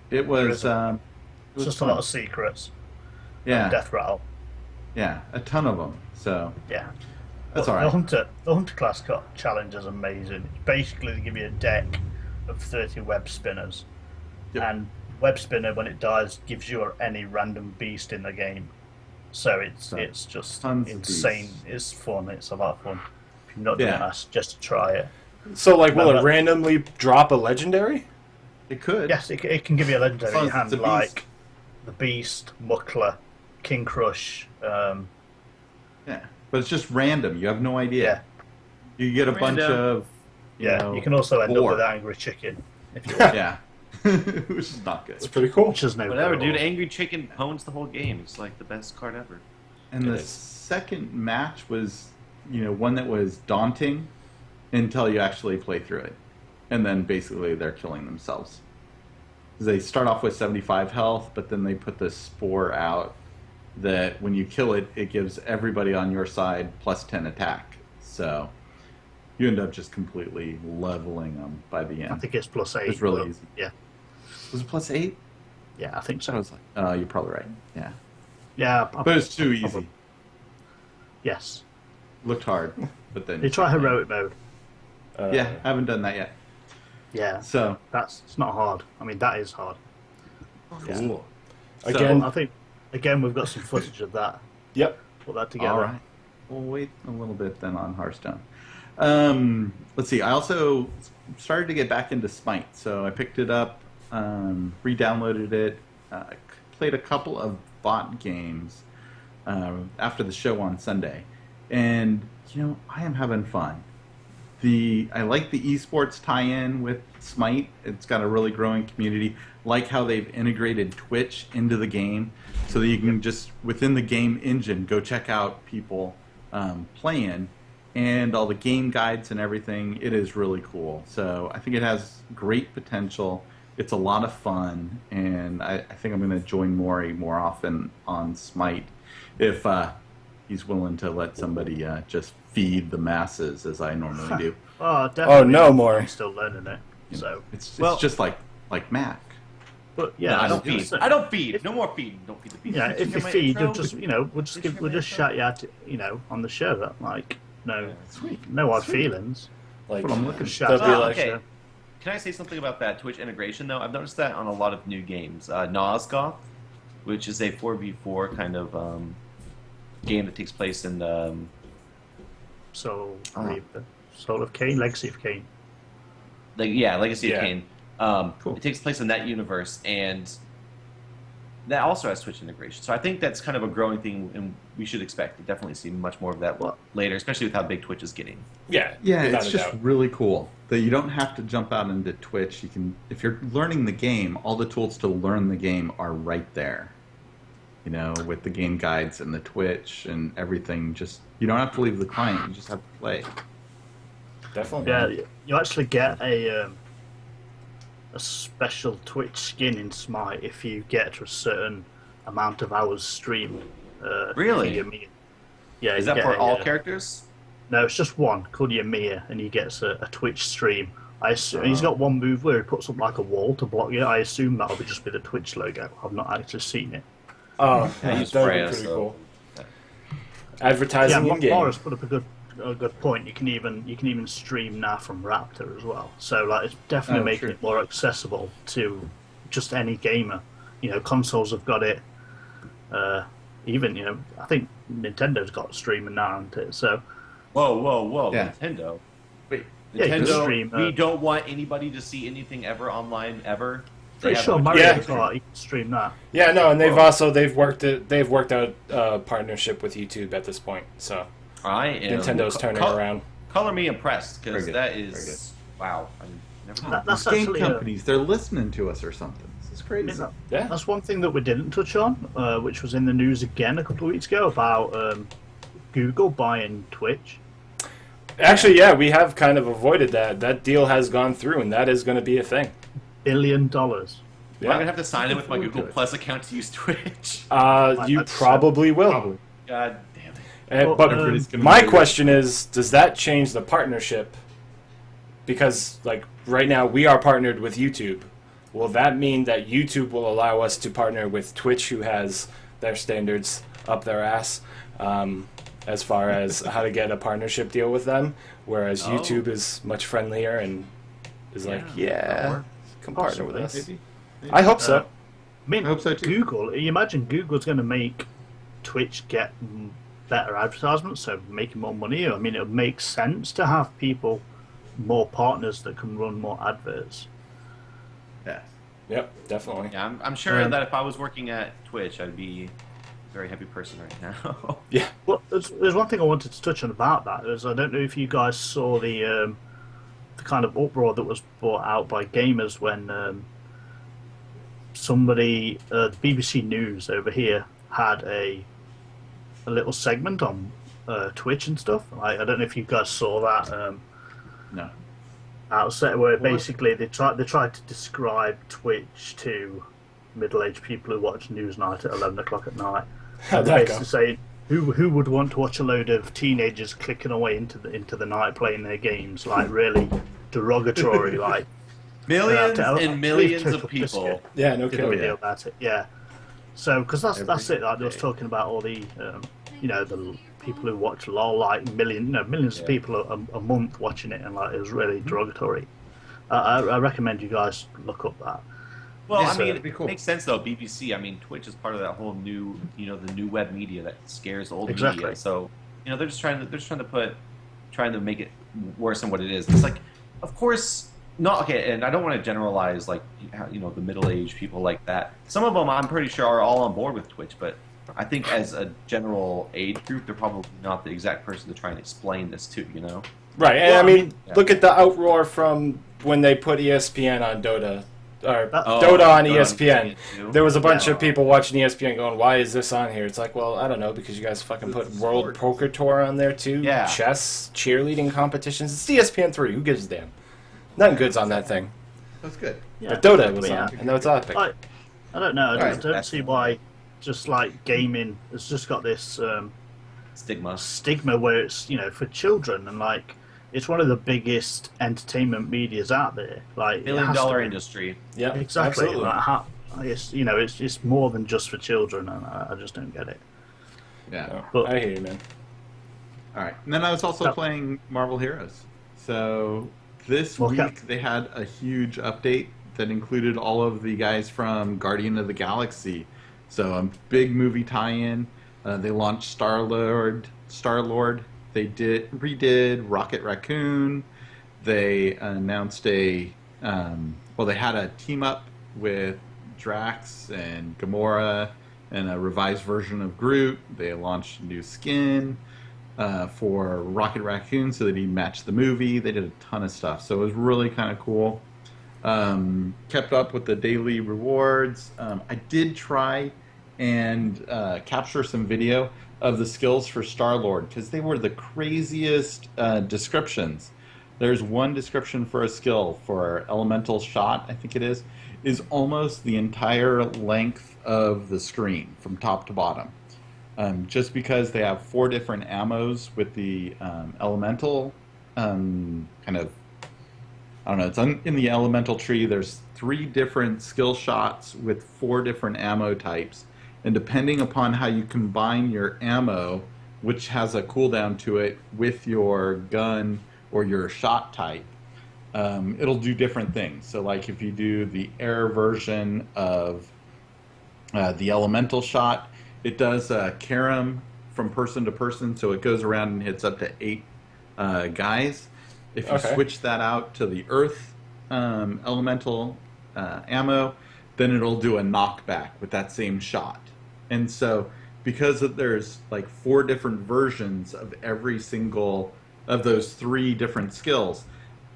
it was. It It's was just fun. a lot of secrets. Yeah, Death rattle. yeah, a ton of them. So Yeah. that's But all right. The hunter class challenge is amazing. It's basically they give you a deck of 30 web spinners, Yep. and web spinner when it dies gives you any random beast in the game. So it's just tons of insane. beasts. It's fun. It's a lot of fun. If you're not doing Yeah. that, just try it. So, like, will No, it but- randomly drop a legendary? It could. Yes, it can give you a legendary As long in as your it's a hand, beast. like the Beast, Muckler, King Crush. Yeah, but it's just random. You have no idea. Yeah. You get a bunch Random. of Yeah, you can also end up Or- with Angry Chicken if you want, Yeah. Which is not good. It's pretty cool. which is no Whatever, good. dude. Angry Chicken owns the whole game. It's like the best card ever. And It the is. second match was, one that was daunting until you actually play through it. And then basically they're killing themselves. They start off with 75 health, but then they put this spore out that when you kill it, it gives everybody on your side plus 10 attack. So you end up just completely leveling them by the end. I think it's +8. It's really but, easy. Yeah, Was it plus 8? yeah, I think I so. was like, you're probably right. Yeah. Yeah, But it's too easy. yes. Looked hard, but then You try heroic mode. Yeah, I haven't done that yet. Yeah, So it's not hard. I mean, that is hard. cool. Again, I think again we've got some footage of that. yep. Put that together. All right. We'll wait a little bit then on Hearthstone. Let's see. I also started to get back into Smite, so I picked it up, re-downloaded it, played a couple of bot games after the show on Sunday, and I am having fun. I like the esports tie-in with Smite. It's got a really growing community. Like how they've integrated Twitch into the game, so that you can just within the game engine go check out people playing, and all the game guides and everything. It is really cool. So I think it has great potential. It's a lot of fun, and I think I'm going to join Mori more often on Smite if he's willing to let somebody just feed the masses as I normally do. Oh, definitely. no, Maury. I'm still learning it. So, It's Well- just like Mac. but yeah, No, I don't it's- feed. I don't feed. No more feeding. Don't feed the beast. Yeah, Did if you you hear my feed, intro? you'll just we'll just shout you out, on the show that no Sweet. no hard feelings. Like, What I'm looking Just for. shout They'll be out. like- Okay. Can I say something about that Twitch integration though? I've noticed that on a lot of new games. Nosgoth, which is a 4v4 kind of game that takes place in Soul Ah. Reaper, Soul of Cain, Legacy of Cain. Legacy Yeah. of Kain. Cool. It takes place in that universe, and that also has Twitch integration. So I think that's kind of a growing thing, and we should expect to definitely see much more of that later, especially with how big Twitch is getting. Yeah. Yeah, without it's a just doubt. really cool that you don't have to jump out into Twitch. You can, if you're learning the game, all the tools to learn the game are right there. With the game guides and the Twitch and everything. Just you don't have to leave the client. You just have to play. Definitely. Yeah, you actually get a special Twitch skin in Smite if you get to a certain amount of hours stream. Really? for your Mia. Yeah. Is you that get for a, all characters? No, it's just one called Mia, and he gets a Twitch stream. I assume he's got one move where he puts up like a wall to block you. I assume that'll be just be the Twitch logo. I've not actually seen it. Oh, Yeah, that use would be Freya, pretty so- cool. Yeah. Advertising in game. Morris put up a good point. You can even stream now from Raptor as well. So like it's definitely making true. it more accessible to just any gamer. Consoles have got it. Even I think Nintendo's got streaming now, hasn't it? So Whoa! Yeah. Nintendo. Wait, Yeah, you can Nintendo. stream, we don't want anybody to see anything ever online ever. They pretty have sure a- Mario Yeah. Kart you can stream that. Yeah, no, and they've Whoa. worked out a partnership with YouTube at this point. So I am. Nintendo's turning around. Color me impressed Very because good. that Very is wow. I never. That's These game actually companies, they're listening to us or something. This is crazy. Yeah. That's one thing that we didn't touch on, which was in the news again a couple of weeks ago about Google buying Twitch. Actually, yeah, we have kind of avoided that. That deal has gone through, and that is going to be a thing. $1 billion. I'm gonna have to sign in with my Looking Google forward to it. Plus account to use Twitch. You I'd say probably will. Probably. God damn it. And, Well, but everybody's gonna my be- question is, does that change the partnership? Because like right now we are partnered with YouTube. Will that mean that YouTube will allow us to partner with Twitch, who has their standards up their ass, as far as how to get a partnership deal with them? Whereas Oh. YouTube is much friendlier and is like, yeah, come partner with Possibly. us. Maybe. I hope so. I mean, I hope so, too. Google. You imagine Google's going to make Twitch get better advertisements, so making more money. I mean, it would make sense to have people, more partners that can run more adverts. Yeah. Yep, definitely. Yeah, I'm sure Um, that if I was working at Twitch, I'd be a very happy person right now. Yeah. Well, there's one thing I wanted to touch on about that. Is I don't know if you guys saw the the kind of uproar that was brought out by gamers when somebody, BBC News over here, had a little segment on Twitch and stuff. I don't know if you guys saw that. No. Outset where basically they tried to describe Twitch to middle-aged people who watch Newsnight at 11 o'clock at night. How'd They that basically go? say who would want to watch a load of teenagers clicking away into the night playing their games, like really derogatory, like Millions to- and millions total of people. biscuit. Yeah, no Did a kidding. video about it, yeah. So because that's it. Like they was day. talking about all the the people who watch LOL, like millions of people a month watching it, and like it was really derogatory. I recommend you guys look up that. Well, Yeah, I so mean, that'd be cool. it makes sense though. BBC, I mean, Twitch is part of that whole new, the new web media that scares old Exactly. media. So, they're just trying to make it worse than what it is. It's like, of course, not okay. And I don't want to generalize like, the middle-aged people like that. Some of them, I'm pretty sure, are all on board with Twitch, but I think as a general age group, they're probably not the exact person to try and explain this to. Right, and Well, I mean, yeah. look at the outroar from when they put ESPN on Dota, or Oh, Dota on Dota ESPN. too. There was a bunch Yeah. of people watching ESPN going, "Why is this on here?" It's like, well, I don't know, because you guys fucking put It's World sports. Poker Tour on there too, Yeah. chess, cheerleading competitions. It's ESPN3. Who gives a damn? Nothing good's on that thing. That's good. Yeah. But Dota was Yeah. on, and now it's Epic. I don't know. I Right. don't see why. Just like gaming, it's just got this Stigma. stigma where it's for children, and like it's one of the biggest entertainment medias out there. Like it $1 has to billion be. industry. Yeah, Exactly. absolutely. Like, it's more than just for children, and I just don't get it. Yeah. Oh, But- I hear you, man. All right. And then I was also Yep. playing Marvel Heroes. So this Okay. week they had a huge update that included all of the guys from Guardian of the Galaxy. So a big movie tie-in. They launched Star-Lord. They redid Rocket Raccoon. They announced they had a team up with Drax and Gamora and a revised version of Groot. They launched a new skin for Rocket Raccoon so that he matched the movie. They did a ton of stuff. So it was really kind of cool. Kept up with the daily rewards. I did try and capture some video of the skills for Star-Lord because they were the craziest descriptions. There's one description for a skill for Elemental Shot, I think it is almost the entire length of the screen from top to bottom. Just because they have 4 different ammos with the Elemental kind of, I don't know, it's in the Elemental tree. There's 3 different skill shots with 4 different ammo types. And depending upon how you combine your ammo, which has a cooldown to it, with your gun or your shot type, it'll do different things. So like if you do the air version of the Elemental Shot, it does carom from person to person, so it goes around and hits up to 8 guys. If you Okay. switch that out to the Earth Elemental ammo, then it'll do a knockback with that same shot. And so because there's like 4 different versions of every single of those 3 different skills,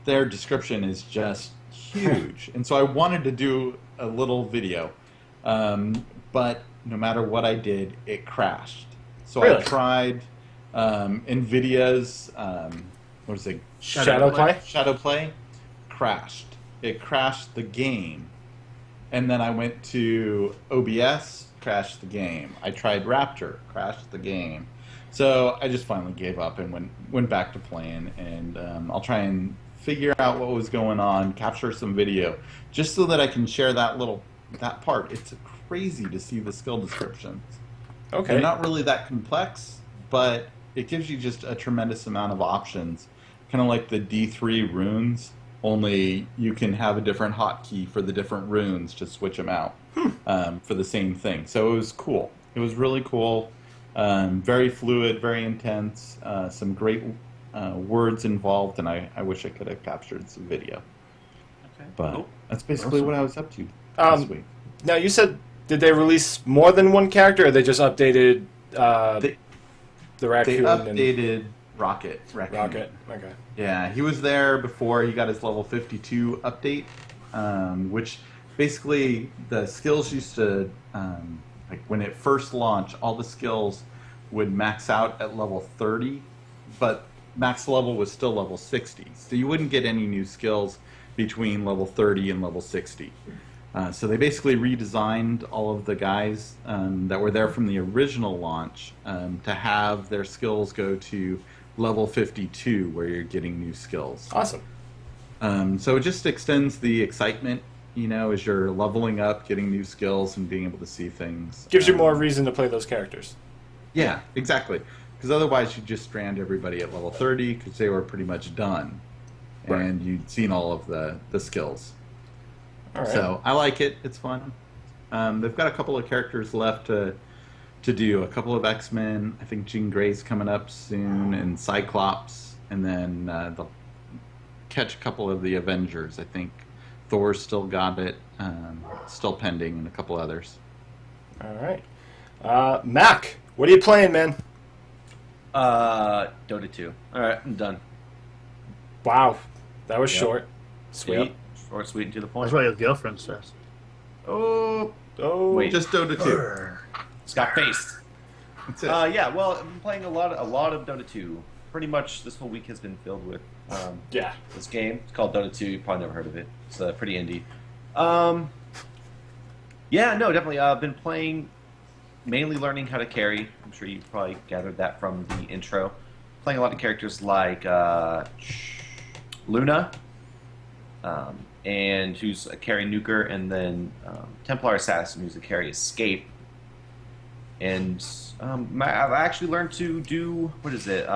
their description is just huge. And so I wanted to do a little video, but no matter what I did, it crashed. So Really? I tried NVIDIA's, what is it? Shadowplay? Crashed. It crashed the game. And then I went to OBS, crashed the game. I tried Raptor, crashed the game. So I just finally gave up and went back to playing. And I'll try and figure out what was going on, capture some video, just so that I can share that part. It's crazy to see the skill descriptions. Okay. They're not really that complex, but it gives you just a tremendous amount of options. Kind of like the D3 runes, only you can have a different hotkey for the different runes to switch them out for the same thing. So it was cool. It was really cool. Very fluid, very intense. Some great words involved, and I wish I could have captured some video. Okay. But Cool. that's basically what I was up to this week. Now, you said, did they release more than one character, or they just updated the They raccoon? updated Rocket Raccoon. Rocket. Okay. Yeah, he was there before he got his level 52 update, which basically the skills used to, like when it first launched, all the skills would max out at level 30, but max level was still level 60. So you wouldn't get any new skills between level 30 and level 60. So they basically redesigned all of the guys that were there from the original launch to have their skills go to level 52, where you're getting new skills. Awesome. So it just extends the excitement, as you're leveling up, getting new skills, and being able to see things. Gives you more reason to play those characters. Yeah, exactly. Because otherwise you'd just strand everybody at level 30 because they were pretty much done. Right. And you'd seen all of the skills. All right. So I like it. It's fun. They've got a couple of characters left to do. A couple of X-Men. I think Jean Grey's coming up soon, and Cyclops. And then they'll catch a couple of the Avengers. I think Thor's still got it. Still pending, and a couple others. All right. Mac, what are you playing, man? Dota 2. All right, I'm done. Wow. That was Yep. short. Sweet. Yep. Short, sweet, and to the point. That's what your girlfriend says. Oh. Wait. Just Dota 2. Scott faced. That's it. Yeah, well, I've been playing a lot of Dota 2. Pretty much this whole week has been filled with Yeah. this game. It's called Dota 2. You've probably never heard of it. It's pretty indie. Yeah, no, definitely. I've been playing, mainly learning how to carry. I'm sure you probably gathered that from the intro. Playing a lot of characters like Luna, and who's a carry nuker, and then Templar Assassin, who's a carry escape. And I've actually learned to do, what is it?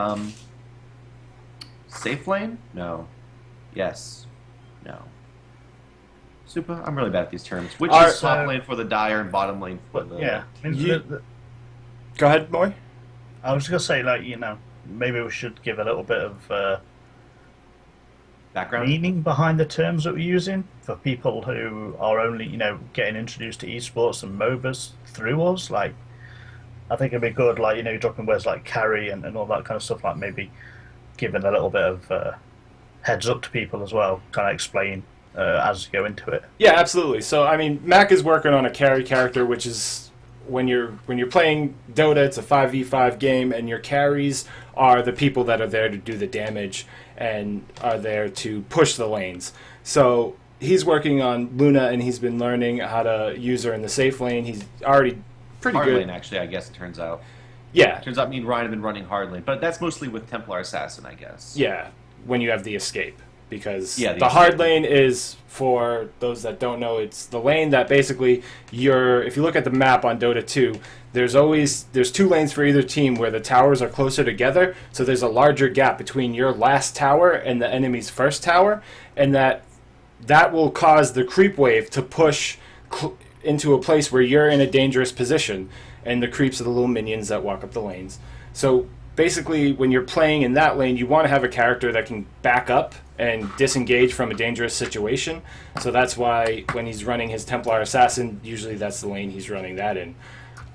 Safe lane? No. Yes. No. Supa? I'm really bad at these terms. Which is top lane for the Dire and bottom lane for the... Yeah. Go ahead, Moy. I was going to say, maybe we should give a little bit of background? meaning behind the terms that we're using for people who are only, getting introduced to esports and MOBAs through us. Like, I think it'd be good, dropping words like carry and all that kind of stuff, like maybe giving a little bit of heads up to people as well, kind of explain as you go into it. Yeah, absolutely. So, I mean, Mac is working on a carry character, which is when you're playing Dota, it's a 5v5 game, and your carries are the people that are there to do the damage and are there to push the lanes. So he's working on Luna, and he's been learning how to use her in the safe lane. He's already pretty hard good. lane, actually, I guess it turns out. Yeah. Turns out me and Ryan have been running hard lane, but that's mostly with Templar Assassin, I guess. Yeah, when you have the escape. Because Yeah, the hard lane is, for those that don't know, it's the lane that basically if you look at the map on Dota 2, there's two lanes for either team where the towers are closer together, so there's a larger gap between your last tower and the enemy's first tower, and that will cause the creep wave to push into a place where you're in a dangerous position, and the creeps are the little minions that walk up the lanes. So basically, when you're playing in that lane, you want to have a character that can back up and disengage from a dangerous situation. So that's why when he's running his Templar Assassin, usually that's the lane he's running that in.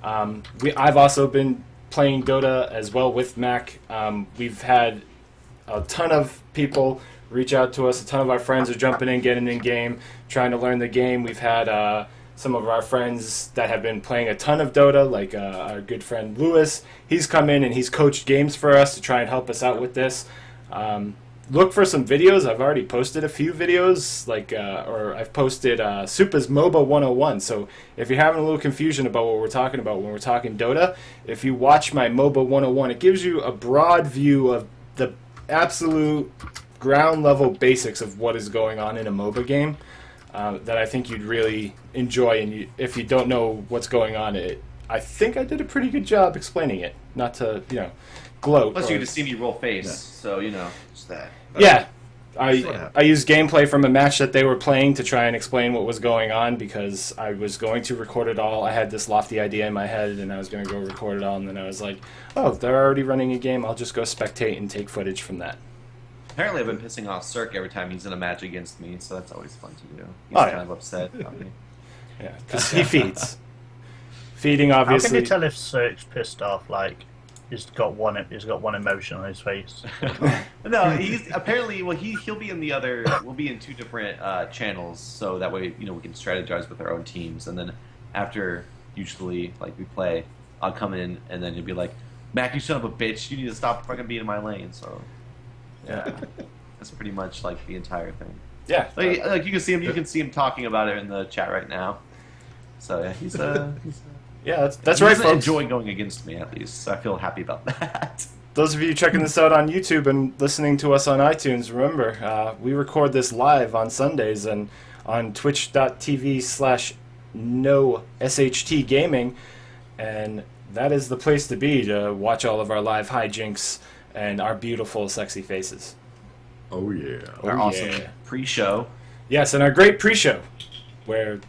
I've also been playing Dota as well with Mac. We've had a ton of people reach out to us. A ton of our friends are jumping in, getting in game, trying to learn the game. We've had some of our friends that have been playing a ton of Dota, like our good friend Lewis. He's come in and he's coached games for us to try and help us out with this. Look for some videos. I've already posted a few videos, or I've posted Supa's MOBA 101. So if you're having a little confusion about what we're talking about when we're talking Dota, if you watch my MOBA 101, it gives you a broad view of the absolute ground level basics of what is going on in a MOBA game. That I think you'd really enjoy, and if you don't know what's going on, I think I did a pretty good job explaining it. Not to gloat. Plus, you get to see me roll face, so just that. But Yeah, I used gameplay from a match that they were playing to try and explain what was going on, because I was going to record it all. I had this lofty idea in my head, and I was going to go record it all, and then I was like, oh, they're already running a game. I'll just go spectate and take footage from that. Apparently, I've been pissing off Cirque every time he's in a match against me, so that's always fun to do. He's Oh, kind yeah. of upset about me. Yeah, because he feeds. Feeding, How can obviously. you tell if Cirque's pissed off? Like, He's got one emotion on his face. No, he's apparently he'll be in the other. We'll be in two different channels, so that way we can strategize with our own teams. And then after usually we play, I'll come in and then he'll be like, "Mac, you son of a bitch! You need to stop fucking being in my lane." So yeah, that's pretty much the entire thing. Yeah, like you can see him. You can see him talking about it in the chat right now. So yeah, he's yeah, that's right, folks. Enjoying going against me at least. So I feel happy about that. Those of you checking this out on YouTube and listening to us on iTunes, remember, we record this live on Sundays and on twitch.tv/NoSHT Gaming, and that is the place to be to watch all of our live hijinks and our beautiful, sexy faces. Oh, yeah. Our awesome pre-show. Yes, and our great pre-show, where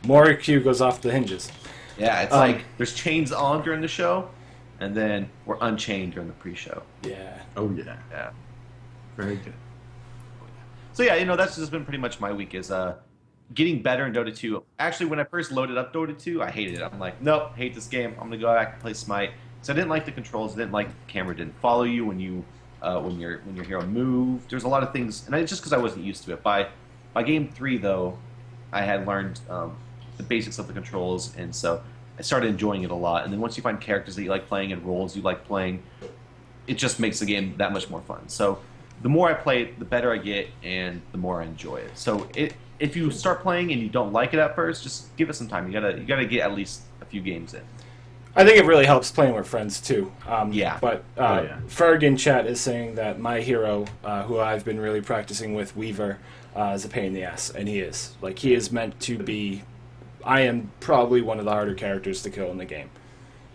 Moricu goes off the hinges. Yeah, it's there's chains on during the show, and then we're unchained during the pre-show. Yeah. Oh, yeah. Yeah. Very good. So yeah, that's just been pretty much my week is getting better in Dota 2. Actually, when I first loaded up Dota 2, I hated it. I'm like, nope, hate this game. I'm gonna go back and play Smite. So I didn't like the controls. I didn't like the camera didn't follow you when your hero moved. There's a lot of things, and it's just because I wasn't used to it. By game 3, though, I had learned the basics of the controls, and so I started enjoying it a lot. And then once you find characters that you like playing and roles you like playing, it just makes the game that much more fun. So the more I play it, the better I get, and the more I enjoy it. So if you start playing and you don't like it at first, just give it some time. You gotta get at least a few games in. I think it really helps playing with friends too. Yeah. But Ferg in chat is saying that my hero, who I've been really practicing with, Weaver, is a pain in the ass, and he is. He is meant to be. I am probably one of the harder characters to kill in the game,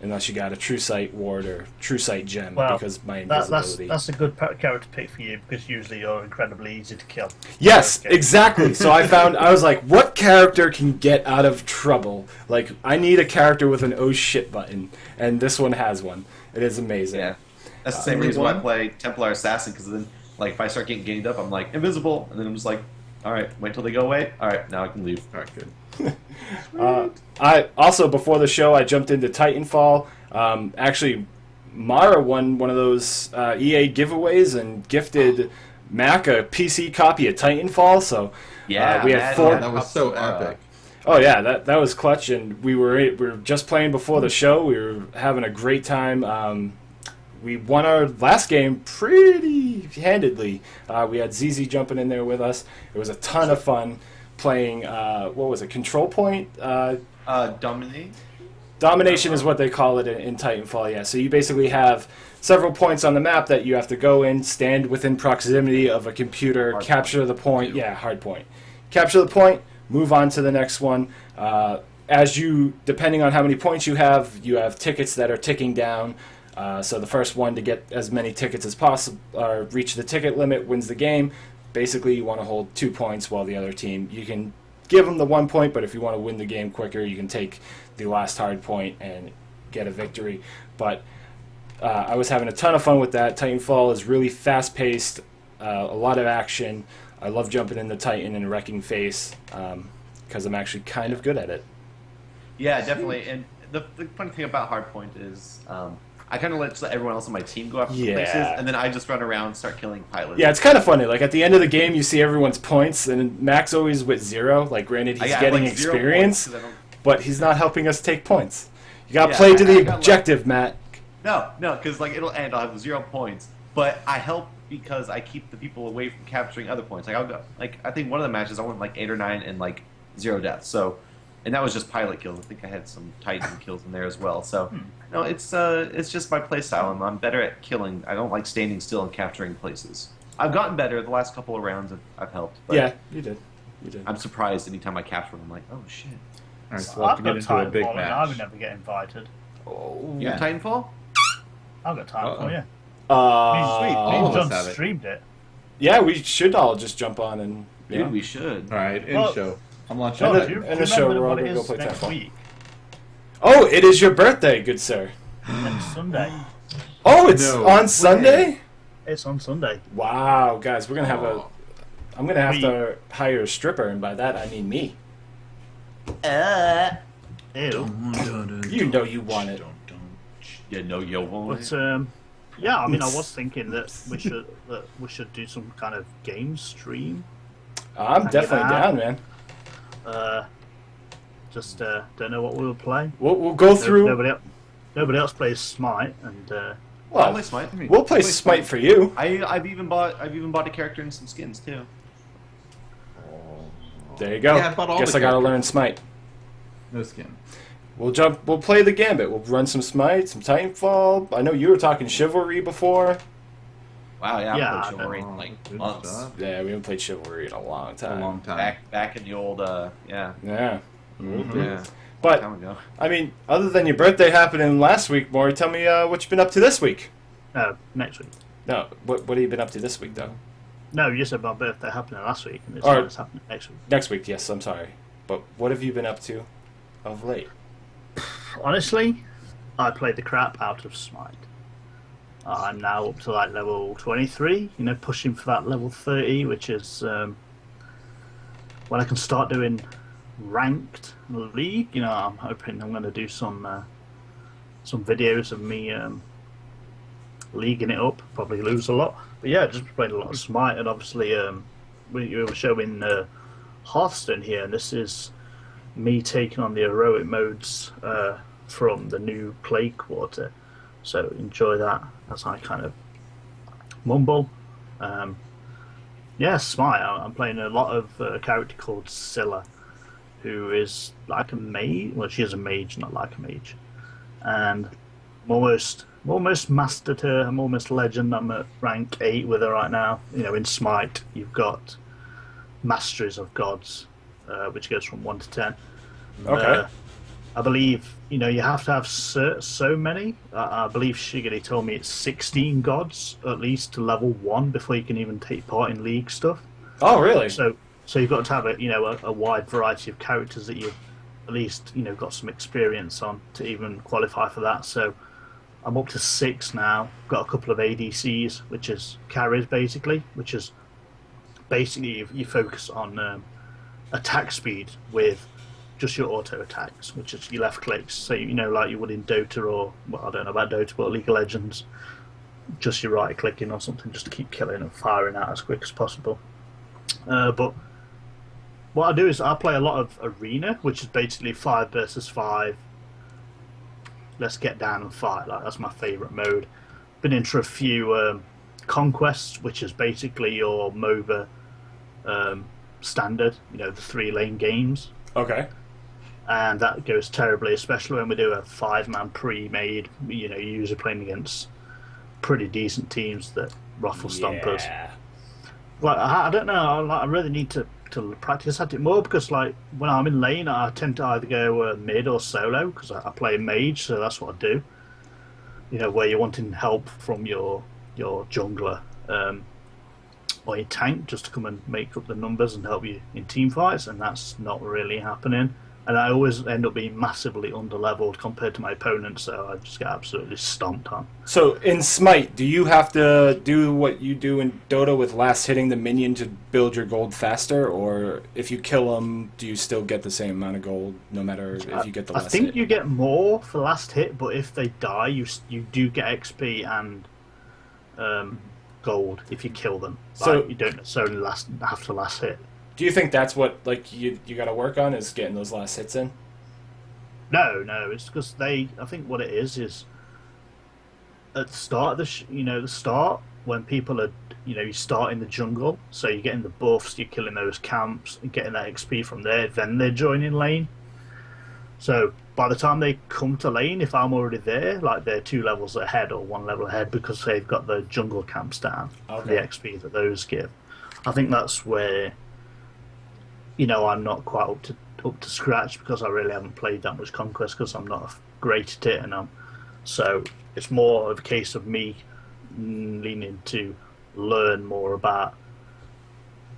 unless you got a True Sight Ward or True Sight Gem, because my invisibility. That's a good character pick for you, because usually you're incredibly easy to kill. Yes, exactly. So I was like, what character can get out of trouble? I need a character with an oh shit button, and this one has one. It is amazing. Yeah, that's the same reason why I play Templar Assassin, because then if I start getting ganged up, I'm like invisible, and then I'm just like, all right, wait till they go away. All right, now I can leave. All right, good. I also, before the show, I jumped into Titanfall. Actually, Mara won one of those EA giveaways and gifted Mac a PC copy of Titanfall. So yeah, we had 4. That was so epic. Oh yeah, that was clutch, and we were just playing before the show. We were having a great time. We won our last game pretty handedly. We had ZZ jumping in there with us. It was a ton of fun playing. What was it? Control Point. Dominate. Domination is what they call it in Titanfall. Yeah. So you basically have several points on the map that you have to go in, stand within proximity of a computer, capture the point. Yeah, hard point. Capture the point. Move on to the next one. Depending on how many points you have tickets that are ticking down. So the first one to get as many tickets as possible, or reach the ticket limit, wins the game. Basically, you want to hold 2 points, while the other team, you can give them the 1 point, but if you want to win the game quicker, you can take the last hard point and get a victory. But I was having a ton of fun with that. Titanfall is really fast-paced, a lot of action. I love jumping in the Titan and wrecking face, because I'm actually kind of good at it. Yeah, definitely. And the funny thing about Hardpoint is I kind of let everyone else on my team go after the places, and then I just run around and start killing pilots. Yeah, it's kind of funny. At the end of the game, you see everyone's points, and Mac's always with 0. Granted, he's getting experience, but he's not helping us take points. You got to play to the objective, Matt. No, because it'll end. I'll have 0 points, but I help because I keep the people away from capturing other points. I'll go. I think one of the matches I went 8 or 9 and 0 deaths. So. And that was just pilot kills. I think I had some Titan kills in there as well. So, no, it's just my playstyle. I'm better at killing. I don't like standing still and capturing places. I've gotten better the last couple of rounds. I've helped. But yeah, you did. I'm surprised anytime I capture them. I'm like, oh shit. All right, so we'll have to get into a big match. I would never get invited. Oh, you have Titanfall? I've got Titanfall, yeah. Sweet. All of us have it. Streamed it. Yeah, we should all just jump on and. Dude, we should. All right, show. I'm launching in the show. We're all going to go play next Titanfall. week? Oh, it is your birthday, good sir. Next Sunday. Oh, it's on Sunday? It's on Sunday. Wow, guys, we're going to have I'm going to have to hire a stripper, and by that I mean me. Ew. You know you want it. Yeah, no, yo won't. But yeah, I mean, I was thinking that we should do some kind of game stream. I'm definitely down, man. Just don't know what we will play. We'll go through. Nobody else plays Smite, and I'll play Smite. We'll play Smite for you. I've even bought a character and some skins too. There you go. Yeah, I bought all Guess the I gotta characters. learn Smite. No skin. We'll play the Gambit. We'll run some Smite, some Titanfall. I know you were talking Chivalry before. Wow, yeah, Yeah, I I played Chivalry in know. like Good months. stuff. Yeah, we haven't played Chivalry in a long time. A long time. Back in the old Yeah. yeah. But Time ago. I mean, other than your birthday happening last week, Maury, tell me what you've been up to this week. next week. No, what have you been up to this week, though? No, you said my birthday happening last week, and Alright. it's happening next week. Next week, yes, I'm sorry. But what have you been up to of late? Honestly, I played the crap out of Smite. I'm now up to like level 23, pushing for that level 30, which is when I can start doing ranked league. I'm hoping I'm going to do some videos of me leaguing it up. Probably lose a lot, but yeah, just played a lot of Smite, and obviously we were showing Hearthstone here, and this is me taking on the heroic modes from the new Plague Quarter. So enjoy that as I kind of mumble. Yeah, Smite. I'm playing a lot of a character called Scylla, who is like a mage. Well, she is a mage, not like a mage. And I'm almost mastered her. I'm almost legend. I'm at rank 8 with her right now. In Smite, you've got Masteries of Gods, which goes from 1 to 10. Okay. I believe, you have to have so many. I believe Shiggy told me it's 16 gods, at least, to level 1 before you can even take part in league stuff. Oh, really? So you've got to have a wide variety of characters that you've at least, got some experience on to even qualify for that. So I'm up to 6 now. Got a couple of ADCs, which is carries, basically, which is basically you focus on attack speed with just your auto attacks, which is your left clicks. So like you would in Dota, or I don't know about Dota, but League of Legends, just your right clicking or something, just to keep killing and firing out as quick as possible. But what I do is I play a lot of Arena, which is basically 5 versus 5. Let's get down and fight. Like, that's my favourite mode. Been into a few Conquests, which is basically your MOBA standard. The 3-lane games. Okay. And that goes terribly, especially when we do a 5-man pre-made. You're usually playing against pretty decent teams that ruffle stompers. Yeah. Like, I don't know. I really need to practice at it more, because like when I'm in lane, I tend to either go mid or solo, because I play mage, so that's what I do. Where you're wanting help from your jungler or your tank, just to come and make up the numbers and help you in team fights, and that's not really happening. And I always end up being massively underleveled compared to my opponents, so I just get absolutely stomped on. So in Smite, do you have to do what you do in Dota with last hitting the minion to build your gold faster, or if you kill them, do you still get the same amount of gold no matter if you get the last hit? I think you get more for last hit, but if they die, you do get XP and gold if you kill them. So you don't necessarily have to last hit. Do you think that's what you got to work on, is getting those last hits in? No, it's because I think what it is at the start of the start when people are, you start in the jungle, so you're getting the buffs, you're killing those camps and getting that XP from there, then they're joining lane. So by the time they come to lane, if I'm already there, like they're 2 levels ahead or 1 level ahead, because they've got the jungle camps down for the XP that those give. I think that's where I'm not quite up to scratch, because I really haven't played that much Conquest, because I'm not great at it, and so it's more of a case of me leaning to learn more about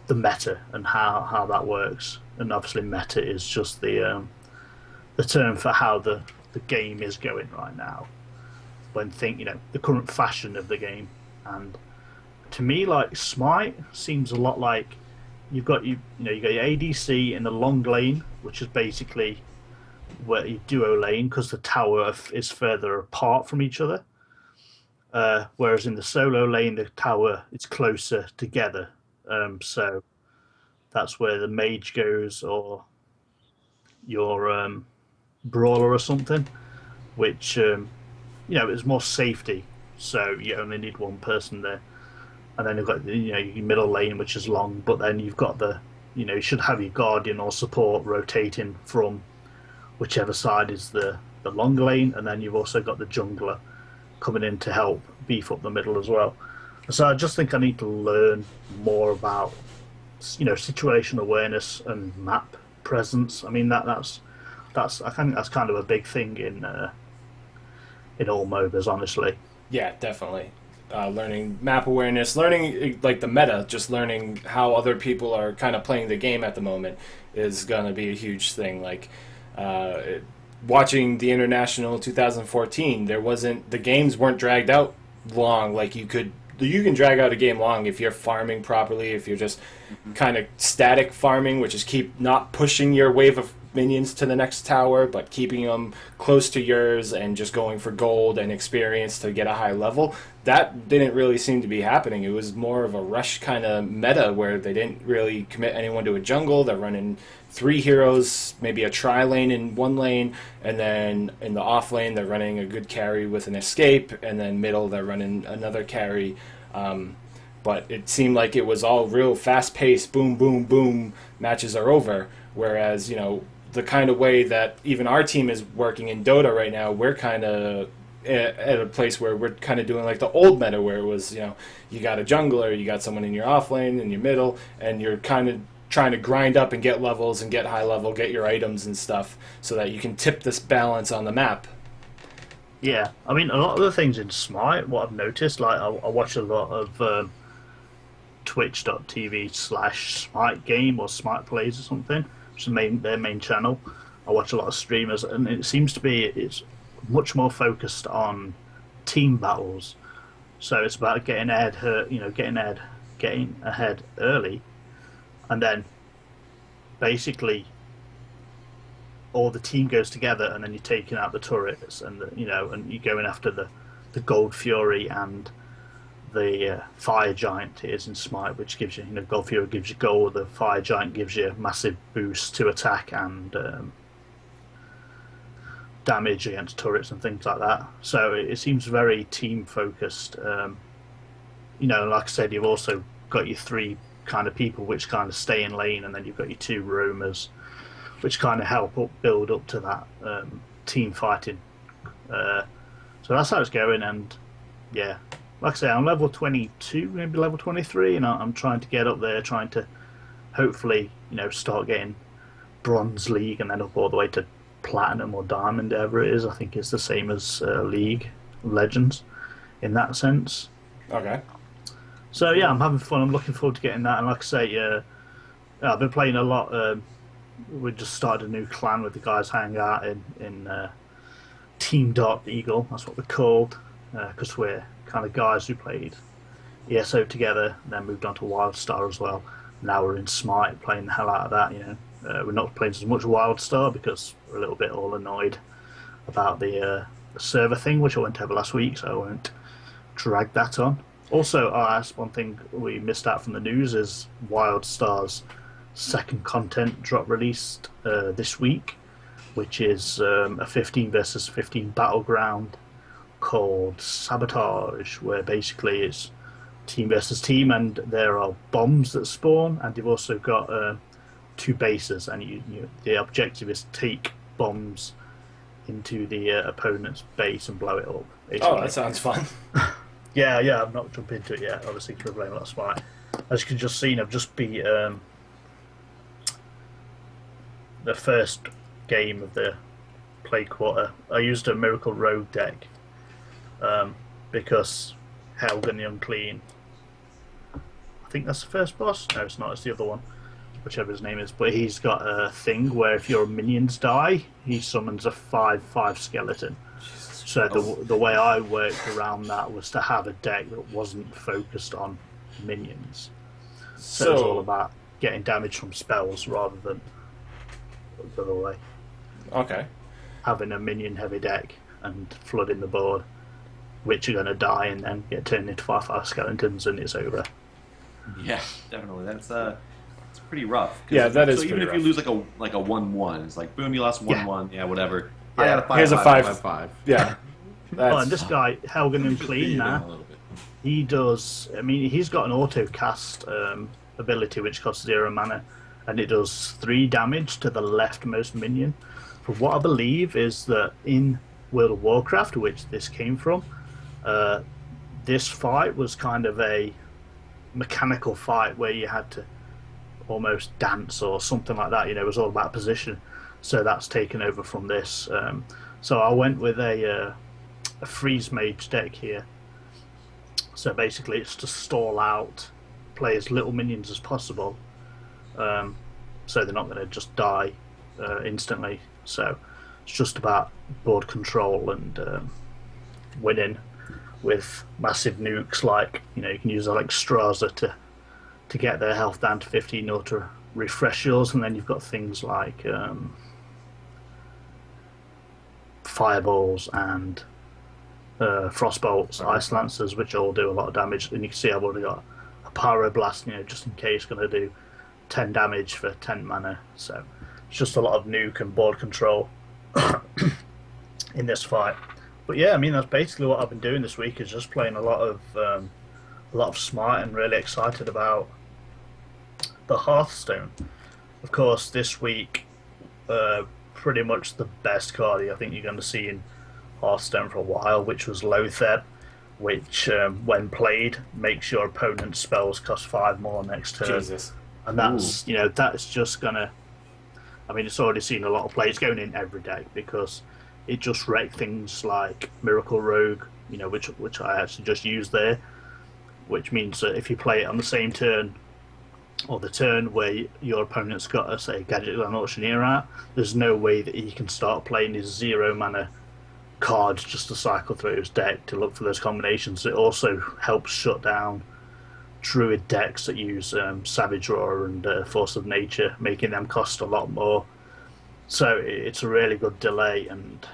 the meta and how that works. And obviously, meta is just the term for how the game is going right now. When the current fashion of the game, and to me, like Smite seems a lot like. You've got your ADC in the long lane, which is basically where you duo lane because the tower is further apart from each other. Whereas in the solo lane, the tower is closer together. So that's where the mage goes, or your brawler or something, which is more safety. So you only need one person there, and then you've got your middle lane, which is long, but then you've got you should have your guardian or support rotating from whichever side is the long lane, and then you've also got the jungler coming in to help beef up the middle as well. So I just think I need to learn more about situational awareness and map presence. I mean that's I think that's kind of a big thing in all MOBAs, honestly. Yeah, definitely. Learning map awareness, learning like the meta, just learning how other people are kind of playing the game at the moment is gonna be a huge thing. Like watching the International 2014, the games weren't dragged out long. Like you can drag out a game long if you're farming properly, if you're just kind of static farming, which is keep not pushing your wave of minions to the next tower, but keeping them close to yours and just going for gold and experience to get a high level. That didn't really seem to be happening. It was more of a rush kind of meta where they didn't really commit anyone to a jungle. They're running 3 heroes, maybe a tri-lane in one lane, and then in the off lane they're running a good carry with an escape, and then middle they're running another carry. But it seemed like it was all real fast-paced, boom, boom, boom, matches are over. Whereas, the kind of way that even our team is working in Dota right now, we're kind of at a place where we're kind of doing like the old meta where it was, you got a jungler, you got someone in your off lane, in your middle, and you're kind of trying to grind up and get levels and get high level, get your items and stuff so that you can tip this balance on the map. Yeah, I mean, a lot of the things in Smite, what I've noticed, like I watch a lot of twitch.tv/Smite game or Smite Plays or something, which is their main channel. I watch a lot of streamers, and it seems to be it's much more focused on team battles. So it's about getting ahead, getting ahead early, and then basically all the team goes together, and then you're taking out the turrets, and and you're going after the Gold Fury and the Fire Giant is in Smite, which gives you, Gold Fury gives you gold, the Fire Giant gives you a massive boost to attack and damage against turrets and things like that. So it seems very team focused. Like I said, you've also got your 3 kind of people which kind of stay in lane, and then you've got your 2 roamers, which kind of help build up to that team fighting. So that's how it's going, and yeah. Like I say, I'm level 22, maybe level 23, and I'm trying to get up there, trying to hopefully, start getting Bronze League and then up all the way to Platinum or Diamond, whatever it is. I think it's the same as League of Legends in that sense. Okay. So yeah, I'm having fun. I'm looking forward to getting that. And like I say, I've been playing a lot. We just started a new clan with the guys hanging out in Team Dark Eagle. That's what we're called, because we're kind of guys who played ESO together, then moved on to WildStar as well. Now we're in Smite, playing the hell out of that. We're not playing as much WildStar because we're a little bit all annoyed about the server thing, which I went over last week, so I won't drag that on. Also, one thing we missed out from the news is WildStar's second content drop released this week, which is a 15 versus 15 battleground called Sabotage, where basically it's team versus team, and there are bombs that spawn, and you've also got 2 bases, and the objective is to take bombs into the opponent's base and blow it up. Basically. Oh, that sounds fun. Yeah, I've not jumped into it yet, obviously, because we're playing a lot of Smite. As you can just see, I've just beat the first game of the play quarter. I used a Miracle Rogue deck because Helgen the Unclean, I think that's the first boss. No, it's not, it's the other one, whichever his name is. But he's got a thing where if your minions die, he summons a 5/5 skeleton. So the way I worked around that was to have a deck that wasn't focused on minions. So it was all about getting damage from spells rather than the other way. Okay. having a minion-heavy deck and flooding the board, which are going to die and then get turned into 5/5 skeletons, and it's over. Yeah, definitely. That's it's pretty rough. Yeah, that is so. Even pretty if you lose like a 1/1, it's like boom, you lost 1/1. Yeah, whatever. I Yeah. got a 5/5. Here's a 5. 5/5. Yeah. Oh, and this guy, Helgen and Clean A now, little bit. he does. I mean, he's got an auto cast ability which costs 0 mana, and it does 3 damage to the leftmost minion. From what I believe is that in World of Warcraft, which this came from, this fight was kind of a mechanical fight where you had to almost dance or something like that. You know, it was all about position. So that's taken over from this. So I went with a freeze mage deck here. So basically, it's to stall out, play as little minions as possible, so they're not going to just die instantly. So it's just about board control and winning with massive nukes. Like, you know, you can use like Straza to get their health down to 15 or to refresh yours, and then you've got things like fireballs and frostbolts, ice lancers, which all do a lot of damage. And you can see I've already got a pyroblast, you know, just in case, going to do 10 damage for 10 mana. So it's just a lot of nuke and board control in this fight. But yeah, I mean, that's basically what I've been doing this week, is just playing a lot of Smite, and really excited about the Hearthstone. Of course, this week, pretty much the best card I think you're going to see in Hearthstone for a while, which was Lothar, which when played makes your opponent's spells cost 5 more next turn. Jesus. And that's that's just gonna, I mean, it's already seen a lot of play. It's going in every deck because it just wrecked things like Miracle Rogue, you know, which I actually just used there, which means that if you play it on the same turn, or the turn where your opponent's got a, say, Gadget and Auctioneer out, there's no way that he can start playing his 0 mana cards just to cycle through his deck to look for those combinations. It also helps shut down Druid decks that use Savage Roar and Force of Nature, making them cost a lot more. So it's a really good delay, and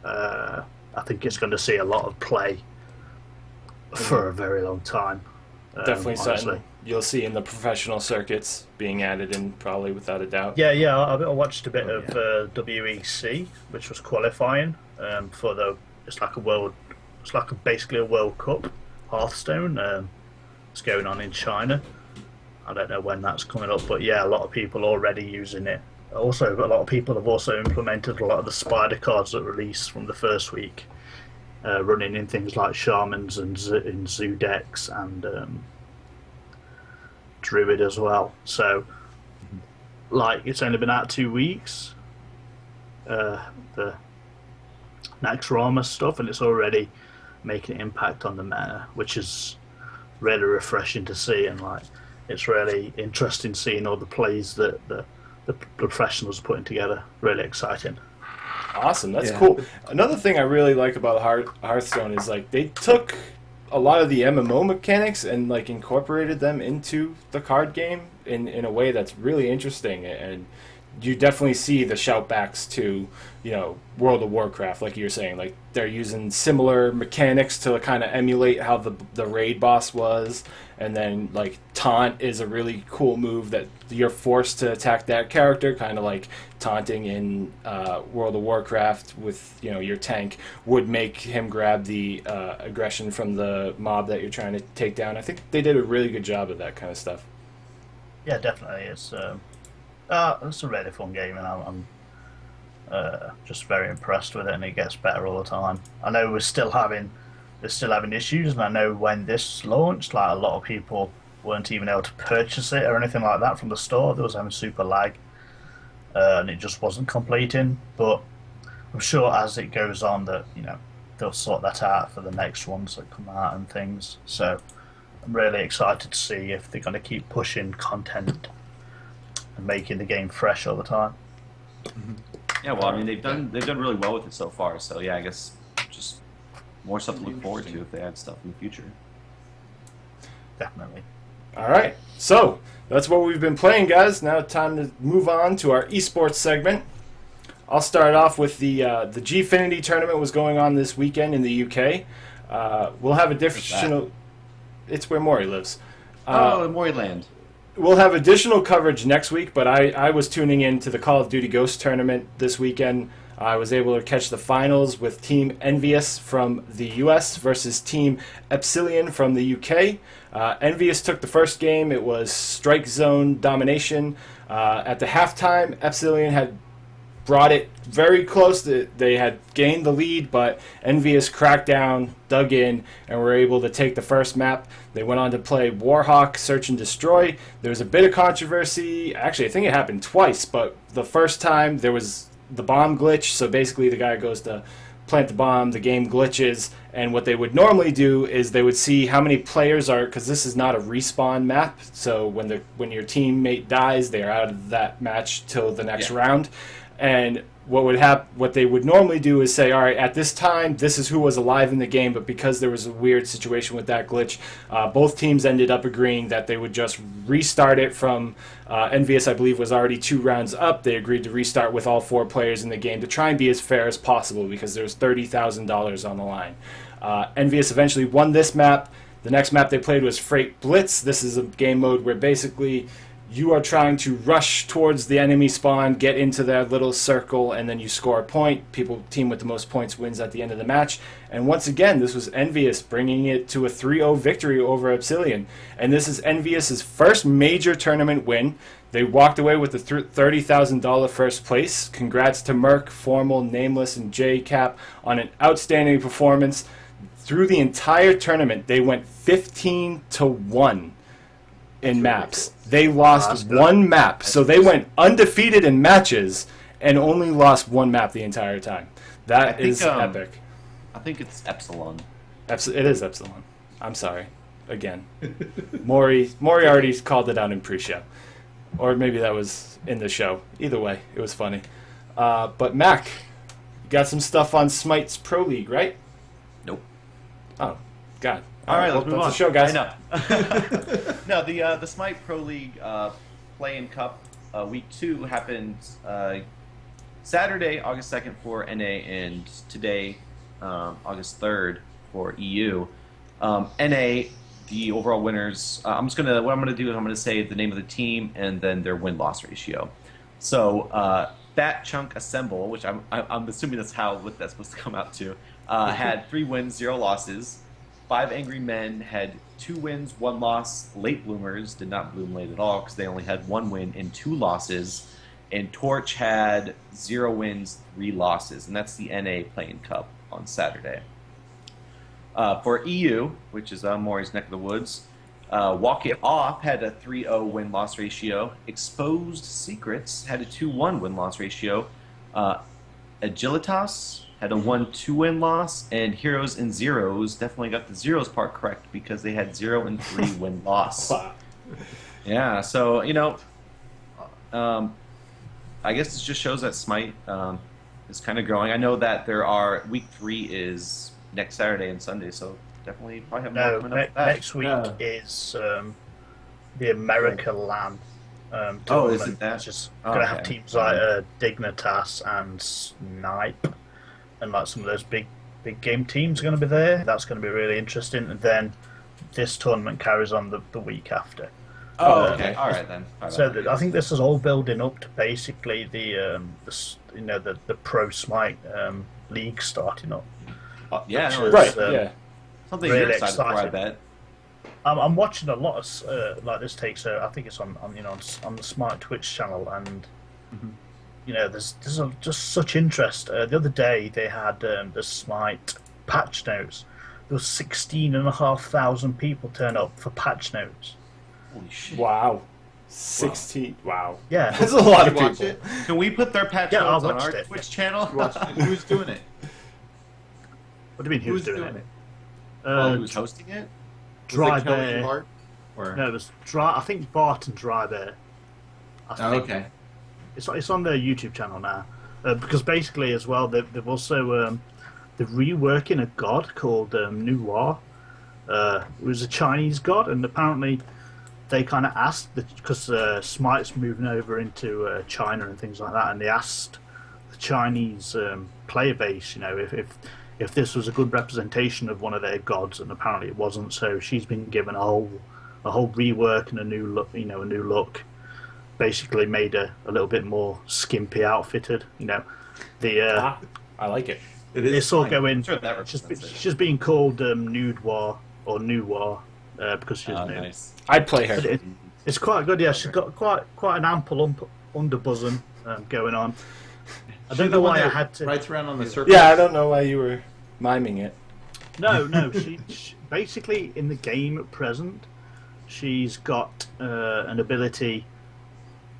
I think it's going to see a lot of play for a very long time. Definitely honestly. something you'll see in the professional circuits being added in, probably without a doubt. Yeah. I watched a bit of WEC, which was qualifying for it's like basically a World Cup Hearthstone. It's going on in China. I don't know when that's coming up, but yeah, a lot of people already using it. Also, a lot of people have also implemented a lot of the spider cards that released from the first week, running in things like Shamans and in Zoo decks and Druid as well. So, like, it's only been out 2 weeks, the Naxxramas stuff, and it's already making an impact on the meta, which is really refreshing to see. And like, it's really interesting seeing all the plays that the professionals are putting together. Really exciting. Awesome, that's cool. Another thing I really like about Hearthstone is like they took a lot of the MMO mechanics and like incorporated them into the card game in a way that's really interesting, and you definitely see the shoutbacks to, you know, World of Warcraft, like you were saying. Like, they're using similar mechanics to kind of emulate how the raid boss was, and then like taunt is a really cool move that you're forced to attack that character, kind of like taunting in World of Warcraft with, you know, your tank would make him grab the aggression from the mob that you're trying to take down. I think they did a really good job of that kind of stuff. Yeah, definitely. It's a really fun game, and I'm just very impressed with it, and it gets better all the time. I know they're still having issues, and I know when this launched, like, a lot of people weren't even able to purchase it or anything like that from the store. They was having super lag, and it just wasn't completing. But I'm sure as it goes on that, you know, they'll sort that out for the next ones that come out and things. So I'm really excited to see if they're going to keep pushing content and making the game fresh all the time. Yeah, well, I mean, they've done really well with it so far. So yeah, I guess just more stuff to look forward to if they add stuff in the future. Definitely. All right, so that's what we've been playing, guys. Now time to move on to our esports segment. I'll start off with the GFinity Tournament was going on this weekend in the UK. We'll have additional. It's where Maury lives. Moriland. We'll have additional coverage next week, but I was tuning in to the Call of Duty Ghost Tournament this weekend. I was able to catch the finals with Team Envious from the US versus Team Epsilon from the UK. Envious took the first game. It was strike zone domination. At the halftime, Epsilon had brought it very close. They had gained the lead, but Envious cracked down, dug in, and were able to take the first map. They went on to play Warhawk, Search and Destroy. There was a bit of controversy. Actually, I think it happened twice, but the first time there was the bomb glitch. So basically the guy goes to plant the bomb, the game glitches, and what they would normally do is they would see how many players are, because this is not a respawn map, so when your teammate dies, they are out of that match till the next round. And what they would normally do is say, all right, at this time, this is who was alive in the game, but because there was a weird situation with that glitch, both teams ended up agreeing that they would just restart it from Envious, I believe, was already 2 rounds up. They agreed to restart with all 4 players in the game to try and be as fair as possible because there's $30,000 on the line. Envious eventually won this map. The next map they played was Freight Blitz. This is a game mode where basically you are trying to rush towards the enemy spawn, get into their little circle, and then you score a point. Team with the most points wins at the end of the match. And once again, this was Envious bringing it to a 3-0 victory over Epsilon. And this is Envious's first major tournament win. They walked away with the $30,000 first place. Congrats to Merc, Formal, Nameless, and JCap on an outstanding performance. Through the entire tournament, they went 15-1 in maps. They lost one map, so they went undefeated in matches and only lost one map the entire time. That is epic. I think it's Epsilon. It is Epsilon. I'm sorry. Again. Maury already called it out in pre-show. Or maybe that was in the show. Either way, it was funny. But Mac, you got some stuff on Smite's Pro League, right? Nope. Oh, God. All right, let's move on. That's the show, guys. I know. No, the Smite Pro League Play-In Cup Week 2 happened Saturday, August 2nd for NA, and today, August 3rd for EU. NA, the overall winners. What I'm gonna do is I'm gonna say the name of the team and then their win-loss ratio. So Fat Chunk Assemble, which I'm assuming that's what that's supposed to come out to, had 3 wins, 0 losses. 5 Angry Men had 2 wins, 1 loss. Late Bloomers did not bloom late at all because they only had 1 win and 2 losses. And Torch had 0 wins, 3 losses. And that's the NA Play-In Cup on Saturday. For EU, which is Maury's neck of the woods, Walk It Off had a 3-0 win-loss ratio. Exposed Secrets had a 2-1 win-loss ratio. Agilitas had a 1-2 win loss, and Heroes and Zeros definitely got the zeros part correct because they had 0 and 3 win loss. Yeah, so I guess this just shows that Smite is kind of growing. I know that week 3 is next Saturday and Sunday, so definitely probably have more coming up. Next week is the America LAN. Oh, is it that? It's just going to have teams like Dignitas and Snipe. And like some of those big game teams are going to be there. That's going to be really interesting. And then this tournament carries on the week after. Oh, okay. All right then. I think this is all building up to basically the Pro Smite league starting up. Yeah. Something really you're excited for, I bet. I'm watching a lot of like this takes. I think it's on the Smite Twitch channel and. Mm-hmm. There's just such interest. The other day they had the Smite patch notes. There was 16,500 people turn up for patch notes. Holy shit! Wow, 16. Wow. Yeah, that's a lot of people. Can we put their patch notes on our Twitch channel? Who's doing it? What do you mean? Who's doing it? Who's hosting it? Dry Bear. No, it was Dry. I think Bart and Dry Bear. Okay. It's on their YouTube channel now, because basically as well they've also they're reworking a god called Noir. It was a Chinese god, and apparently they kind of asked because Smite's moving over into China and things like that, and they asked Chinese player base. If this was a good representation of one of their gods, and apparently it wasn't, so she's been given a whole rework and a new look. A new look. Basically, made a little bit more skimpy outfitted. I like it. It's all going. Sure, that represents it. She's being called Nude War or Noir because she's nude. Nice. I'd play her. But it's quite good. Yeah, she's got quite an ample underbosom going on. I don't know why I had to. Rides around on the circle. Yeah, I don't know why you were miming it. No. She basically in the game at present, she's got an ability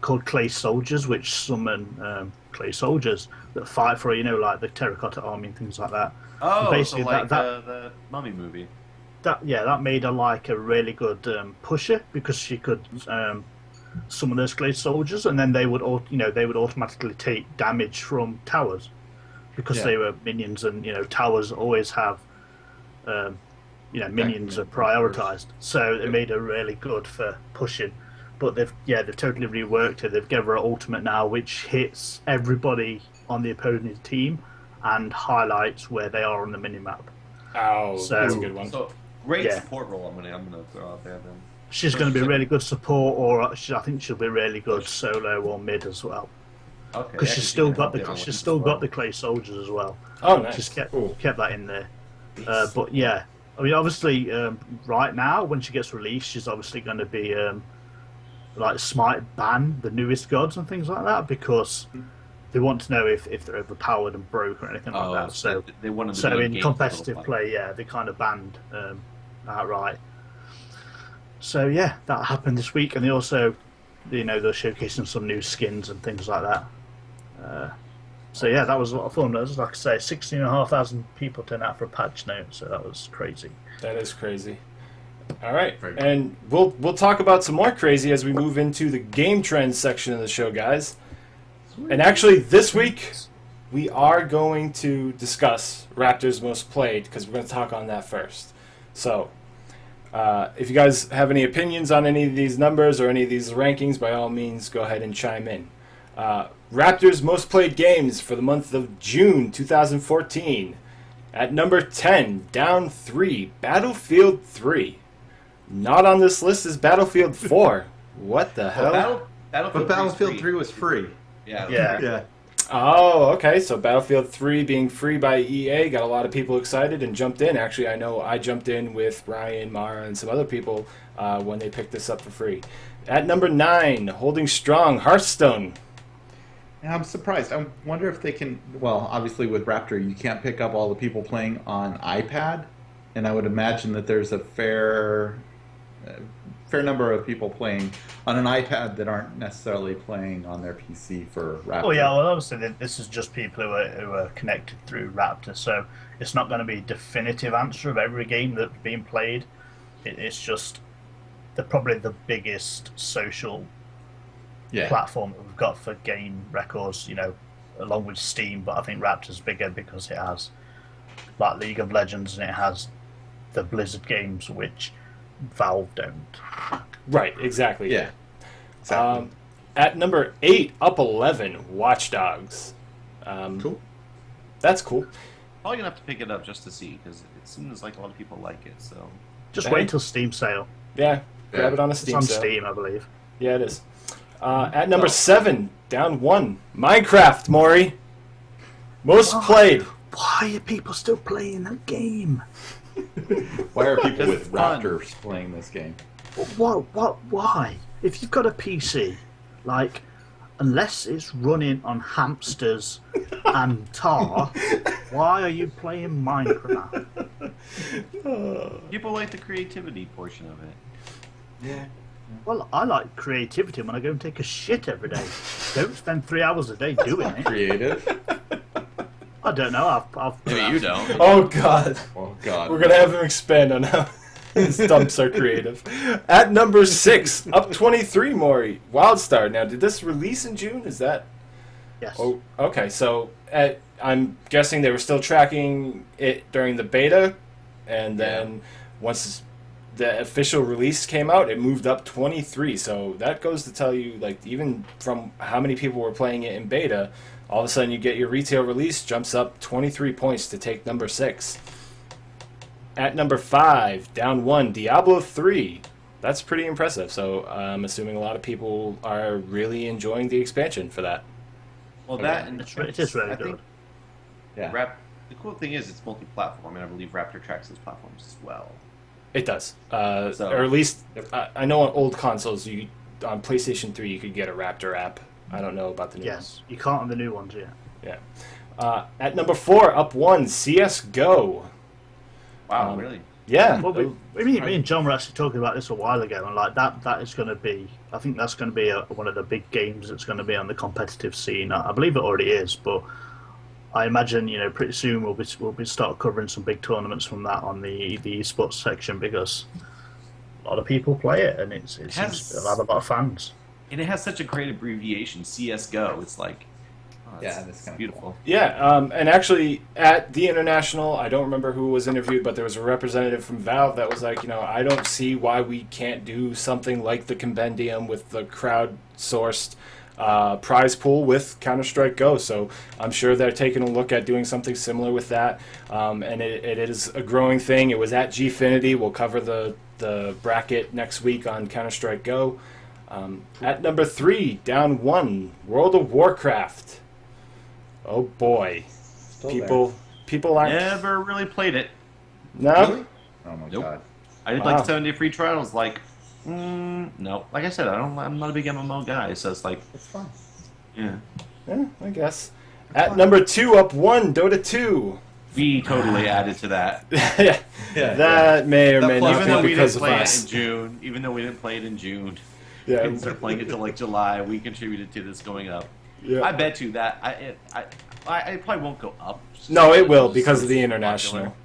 called Clay Soldiers, which summon clay soldiers that fight for like the Terracotta Army and things like that. Oh, basically so like the Mummy movie. That made her like a really good pusher because she could summon those clay soldiers, and then they would automatically take damage from towers because they were minions, and towers always have minions are prioritized, so it made her really good for pushing. But they've totally reworked her. They've given her an ultimate now, which hits everybody on the opposing team and highlights where they are on the minimap. Oh, So- that's a good one. So great Yeah. support role. I'm gonna throw out there then. She's going to be really good support, or I think she'll be really good solo or mid as well. Okay. Because yeah, she's you still can got help the the other she's ones still as got well. the clay soldiers as well. Oh, nice. Just kept that in there. But yeah, I mean, obviously, right now when she gets released, she's obviously going to be like Smite ban the newest gods and things like that because they want to know if they're overpowered and broke or anything like that. So they wanted to so be in engaged competitive with play, they kind of banned outright. So yeah, that happened this week, and they also, they're showcasing some new skins and things like that. So yeah, that was a lot of fun. That was, like I say, 16,500 people turned out for a patch note, so that was crazy. That is crazy. All right, Very and we'll talk about some more crazy as we move into the game trends section of the show, guys. And actually, this week we are going to discuss Raptors Most Played because we're going to talk on that first. So, if you guys have any opinions on any of these numbers or any of these rankings, by all means, go ahead and chime in. Raptors Most Played Games for the month of June 2014. At number 10, down 3, Battlefield 3. Not on this list is Battlefield 4. What the hell? Battlefield But Battlefield 3 3 was free. Yeah. Yeah. Oh, okay. So Battlefield 3 being free by EA got a lot of people excited and jumped in. Actually, I know I jumped in with Ryan, Mara, and some other people when they picked this up for free. At number 9, holding strong, Hearthstone. And I'm surprised. I wonder if they can. Well, obviously with Raptor, you can't pick up all the people playing on iPad, and I would imagine that there's a fair number of people playing on an iPad that aren't necessarily playing on their PC for Raptor. Oh yeah, well obviously this is just people who are connected through Raptor, so it's not going to be a definitive answer of every game that's being played. It's just probably the biggest social platform that we've got for game records, along with Steam, but I think Raptor's bigger because it has like League of Legends and it has the Blizzard games, which Valve don't. Right, exactly. Yeah. Exactly. At number 8, up 11, Watch Dogs. Cool. That's cool. Probably gonna have to pick it up just to see because it seems like a lot of people like it. So Just Hey. wait till Steam sale. Yeah, grab it on a It's Steam on sale. Steam, I believe. Yeah, it is. At number 7, down 1, Minecraft, Maury. Most played. Why are people still playing that game? Why are people Because with it's fun. Raptors playing this game? Why? If you've got a PC, like, unless it's running on hamsters and tar, why are you playing Minecraft? people like the creativity portion of it. Yeah. Well, I like creativity when I go and take a shit every day. Don't spend 3 hours a day doing it. Creative. I don't know. I've Maybe you don't. Oh, God. Oh God. We're going to have him expand on how his dumps are creative. At number 6, up 23, Maury, Wildstar. Now, did this release in June? Is that... yes. Oh, okay. So, I'm guessing they were still tracking it during the beta, and then once the official release came out, it moved up 23. So that goes to tell you, like, even from how many people were playing it in beta, all of a sudden you get your retail release jumps up 23 points to take number 6. At number 5, down 1, Diablo 3. That's pretty impressive. So I'm assuming a lot of people are really enjoying the expansion for that. Well, that and It is really I good. think Yeah. the cool thing is it's multi-platform, and I believe Raptor tracks those platforms as well. It does. So- Or at least, I know on old consoles, on PlayStation 3, you could get a Raptor app. I don't know about the new Yes, you can't on the new ones yet. one. Yeah. At number 4, up 1, CSGO. Wow, really? Yeah. Well, me and John were actually talking about this a while ago, and like that is going to be. I think that's going to be one of the big games that's going to be on the competitive scene. I believe it already is, but I imagine pretty soon we'll be start covering some big tournaments from that on the esports section because a lot of people play it, and it seems to have a lot of fans. And it has such a great abbreviation, CSGO. It's like, Yeah, that's kinda beautiful. Yeah, and actually at the International, I don't remember who was interviewed, but there was a representative from Valve that was like, I don't see why we can't do something like the Compendium with the crowd-sourced prize pool with Counter-Strike Go. So I'm sure they're taking a look at doing something similar with that. And it is a growing thing. It was at GFinity. We'll cover the bracket next week on Counter-Strike Go. At number 3, down 1, World of Warcraft. Oh boy, Still people aren't. Never really played it. No. Really? Oh my Nope. god. I did Wow. like 7-day free trials. Like, no. Like I said, I'm not a big MMO guy, so it's like, It's fun. yeah. Yeah, I guess. At number 2, up 1, Dota 2. We totally added to that. Yeah, Yeah, that may or That may plus not Even though be we because didn't of play it us. in June, even though we didn't play it in June, Yeah, didn't start playing it till like July. We contributed to this going up. yeah. I bet you that I probably won't go up. No, it will It's because of the so international. popular.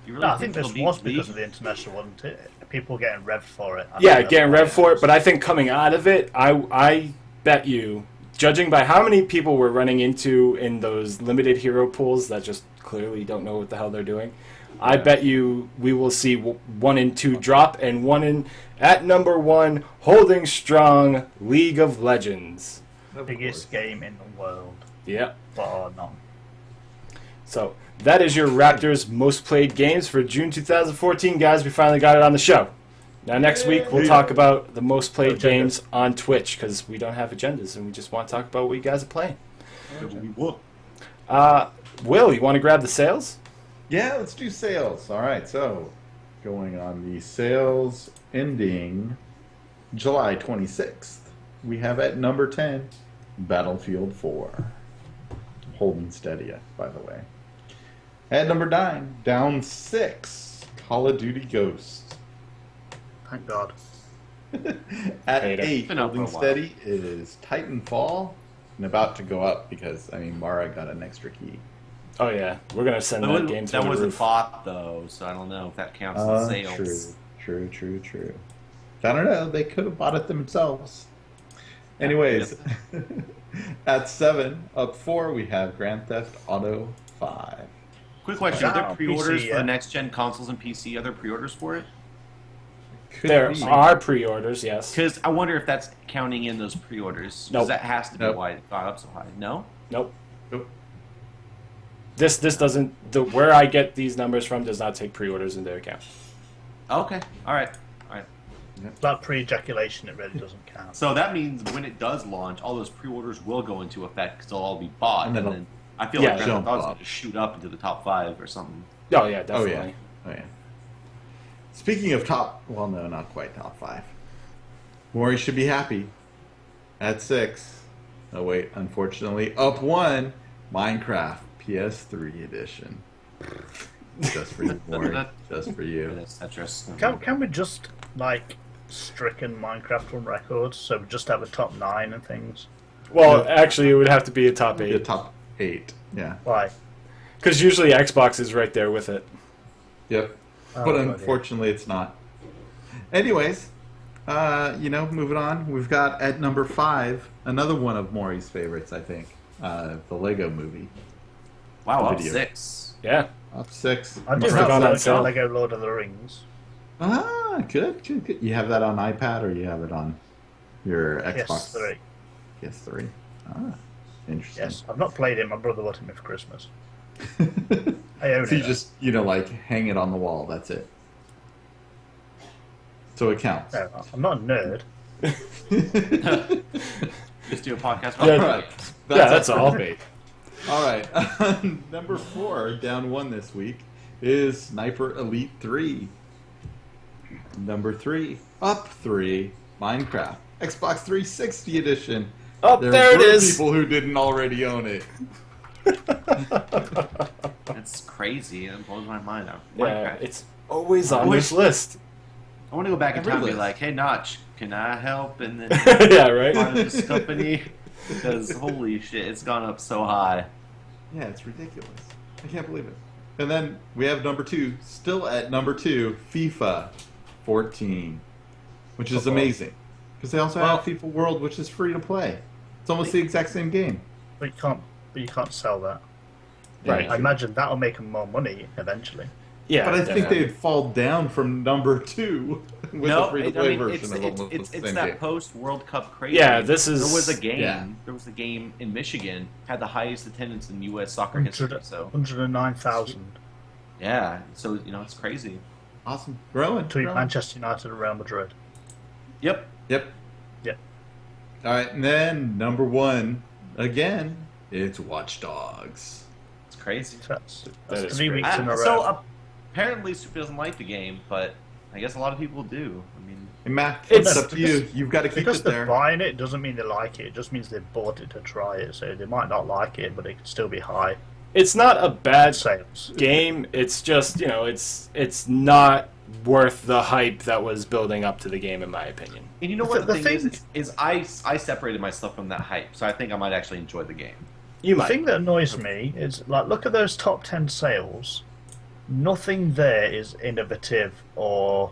You really No, I think this it'll be was League? because of the international, wasn't it? People getting revved for it. I Yeah, think that's getting why rev for it, but I think coming out of it, I bet you, judging by how many people we're running into in those limited hero pools that just clearly don't know what the hell they're doing, I bet you we will see 1 and 2 drop, and at number 1, holding strong, League of Legends. biggest game in the world, Yeah. bar none. So that is your Raptors most played games for June 2014, guys. We finally got it on the show. Now next week we'll talk about the most played Agenda. games on Twitch because we don't have agendas and we just want to talk about what you guys are playing. We will. Will, you want to grab the sales? Yeah, let's do sales. All right, so going on the sales ending July 26th, we have at number 10 Battlefield 4. Holding steady, by the way. At number 9, down 6, Call of Duty Ghosts. Thank God. At Beta. 8, Been out for a holding while. steady is Titanfall, and about to go up because, Mara got an extra key. Oh yeah, we're gonna send that game to That the wasn't roof. bought though, so I don't know if that counts as sales. True. I don't know. They could have bought it themselves. Anyways, at 7, up 4, we have Grand Theft Auto 5. Quick question: Are there Wow, pre-orders PC, for the yeah. next gen consoles and PC? Are there pre-orders for it? Could There be. are pre-orders, yes. Because I wonder if that's counting in those pre-orders. Nope. Because that has to be Nope. why it got up so high. No. Nope. Nope. This doesn't where I get these numbers from does not take pre-orders into account. Okay. All right. That pre-ejaculation, it really doesn't count. So that means when it does launch, all those pre-orders will go into effect because they'll all be bought, And and then then I feel yeah, like Grand jump Theft Auto's up. going to shoot up into the top 5 or something. Oh yeah, Oh definitely. yeah. Speaking of well, no, not quite top 5. Maury should be happy. At 6. Oh wait, unfortunately, up 1. Minecraft PS3 edition. Just for you, Maury. Just for you. That's Tetris. Can we just stricken Minecraft on records? So we just have a top 9 and things. Well, Yeah. actually, it would have to be a top The 8 top 8. Yeah. Why? because usually Xbox is right there with it. Yep. Oh, But God, yeah. unfortunately, it's not. Anyways, moving on. We've got at number 5 another one of Maury's favorites, I think. The Lego Movie. Wow, up Video. 6. Yeah. Up 6. I do Must have have gone on Lego, sale. Lego Lord of the Rings. Ah, good, good, good. You have that on iPad or you have it on your Xbox? PS3. PS3. Ah, interesting. Yes, I've not played it. My brother got it me for Christmas. I own So you it. just, like, hang it on the wall. That's it. So it counts. No, I'm not a nerd. Just do a podcast. Yeah. All right. That's all. Debate. All right. Number 4, down 1 this week, is Sniper Elite 3. Number 3, up 3, Minecraft. Xbox 360 edition. Oh, there it were is. people who didn't already own it. That's crazy. It blows my mind out. Yeah, Minecraft. it's always on this list. I want to go back in Every time and be list. like, hey, Notch, can I help? And then Yeah, right? part of this company. Because holy shit, it's gone up so high. Yeah, it's ridiculous. I can't believe it. And then we have number 2, still at number 2, FIFA 14, which is amazing. Because they also have FIFA World, which is free to play. It's almost the exact same game. But you can't sell that. Right. I imagine that'll make them more money eventually. Yeah, But I think definitely. they'd fall down from number 2 with No, a free-to-play I mean, version of almost it's the same that game. post-World Cup crazy. Yeah, this is- There was a game. Yeah. There was a game in Michigan, had the highest attendance in U.S. soccer history. So 109,000 yeah, so it's crazy. Awesome. Growing. between growing. Manchester United and Real Madrid. Yep. Yep. Yeah. All right, and then number 1, again, it's Watch Dogs. It's crazy. That's That is 3 great. weeks in a row. So apparently, Super doesn't like the game, but I guess a lot of people do. I mean, Hey, Matt, It's- it's up to you. You've got to keep because it they're there. buying it doesn't mean they like it. It just means they bought it to try it. So they might not like it, but it could still be high It's not a bad sales. game. It's just, it's not worth the hype that was building up to the game, in my opinion. and you know what the, The thing thing- is I separated myself from that hype, so I think I might actually enjoy the game. You The might. thing that annoys me is, like, look at those top 10 sales. Nothing there is innovative or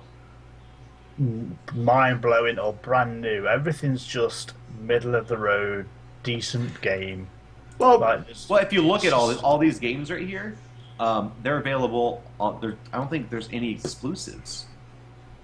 mind-blowing or brand new. Everything's just middle of the road, decent game. Well, Like, it's- Well, if you look at all these games right here, they're available. I don't think there's any exclusives.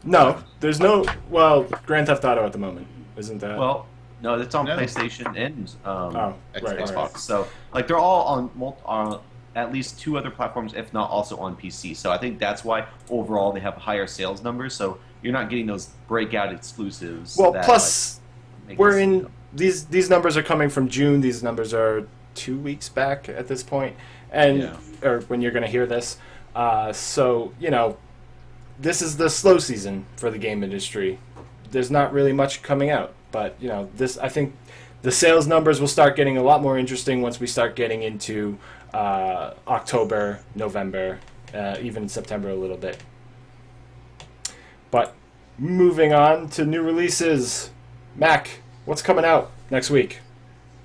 no, there's no. Well, Grand Theft Auto at the moment, isn't that? Well, no, it's on No. PlayStation and right, Xbox. right. So, like, they're all on at least 2 other platforms, if not also on PC. So I think that's why overall they have higher sales numbers. So you're not getting those breakout exclusives. Well, that, plus like, make we're us- in these numbers are coming from June. These numbers are 2 weeks back at this point, and Yeah. or when you're going to hear this. So this is the slow season for the game industry. There's not really much coming out, but this I think the sales numbers will start getting a lot more interesting once we start getting into October, November, even September a little bit. But moving on to new releases, Mac, what's coming out next week?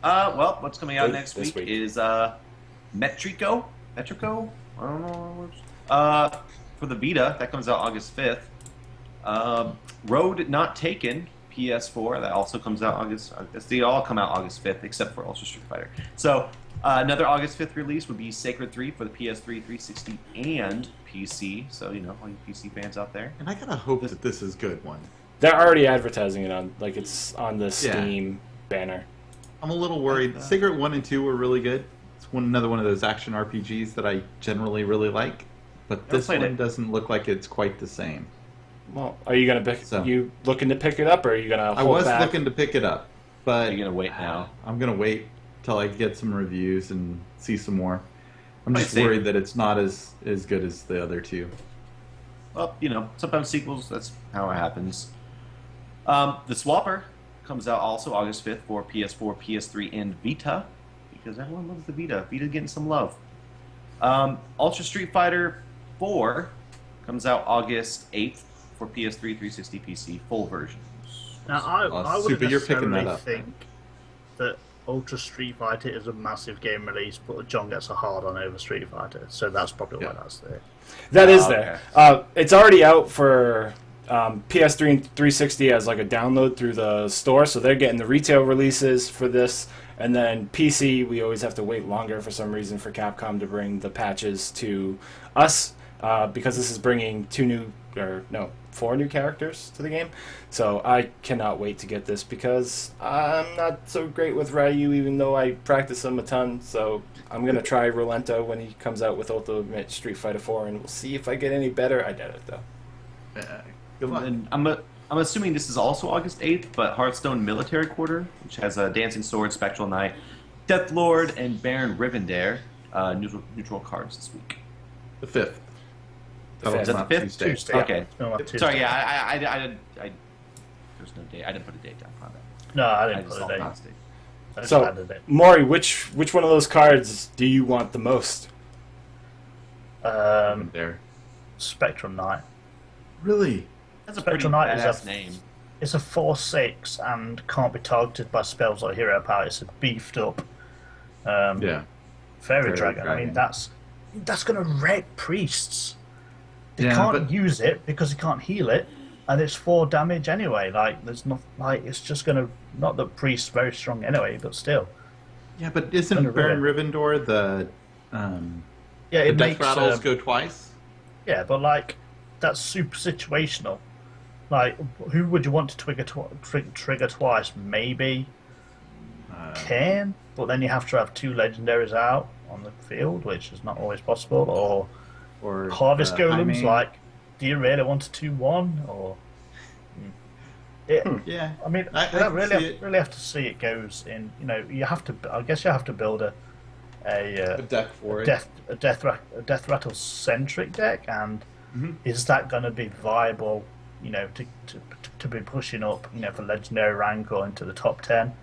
Well, what's coming out This next week. week is Metrico. Metrico? I don't know. For the Vita, that comes out August 5th. Road Not Taken, PS4, that also comes out August. They all come out August 5th, except for Ultra Street Fighter. So another August 5th release would be Sacred 3 for the PS3, 360, and PC. So all you PC fans out there. And I gotta hope that this is good one. They're already advertising it on, like, it's on the Steam banner. I'm a little worried. Cigarette 1 and 2 were really good. It's another one of those action RPGs that I generally really like. But this played one it. doesn't look like it's quite the same. Well, are you gonna pick? So- You looking to pick it up, or are you gonna hold I was back? looking to pick it up, but Are you gonna wait now? I'm gonna wait till I get some reviews and see some more. I'm Might just save worried it. that it's not as good as the other two. Well, sometimes sequels, that's how it happens. The Swapper comes out also August 5th for PS4, PS3, and Vita, because everyone loves the Vita. Vita's getting some love. Ultra Street Fighter 4 comes out August 8th for PS3, 360, PC, full versions. Now, I wouldn't Supa, you're picking necessarily that up. think that Ultra Street Fighter is a massive game release, but John gets a hard on over Street Fighter, so that's probably why Yeah. that's there. That is Oh, there. okay. It's already out for PS3 and 360 as like a download through the store, so they're getting the retail releases for this. And then PC, we always have to wait longer for some reason for Capcom to bring the patches to us, because this is bringing 2 new 4 new characters to the game. So I cannot wait to get this because I'm not so great with Ryu, even though I practice him a ton. So I'm going to try Rolento when he comes out with Ultimate Street Fighter 4, and we'll see if I get any better. I doubt it, though. Good luck. And I'm assuming this is also August 8th, but Hearthstone Military Quarter, which has a Dancing Sword, Spectral Knight, Death Lord, and Baron Rivendare neutral cards this week. The 5th. The Is that the 5th? Tuesday. Okay. No, not Tuesday. Sorry, yeah, I there's no date. I didn't put a date down on that. No, I I didn't just put saw it in. August 8th. I just So, added it. Maury, which one of those cards do you want the most? There. Spectrum Knight. Really? That's a pretty Spectral Knight is badass a- name. It's a 4/6 and can't be targeted by spells or hero power. It's a beefed up Yeah. fairy Fairy dragon. I mean, dragon. that's going to wreck priests. They Yeah, can't but- use it because they can't heal it, and it's 4 damage anyway. Like there's not it's just going to not that priests very strong anyway, but still. Yeah, but isn't Under Baron Rivendor the Yeah, the it death makes rattles go twice? yeah, but like that's super situational. Like, who would you want to trigger twice? Maybe Cain, but then you have to have 2 legendaries out on the field, which is not always possible. Or Harvest Golems. Jaime? Like, do you really want a 2/1? Or it, Yeah. I mean, I we don't can really see it. have to see it goes in. You know, you have to. I guess you have to build a deck for it. death rattle centric deck, and is that going to be viable? You know, to be pushing up, you know, for legendary rank or into the top 10.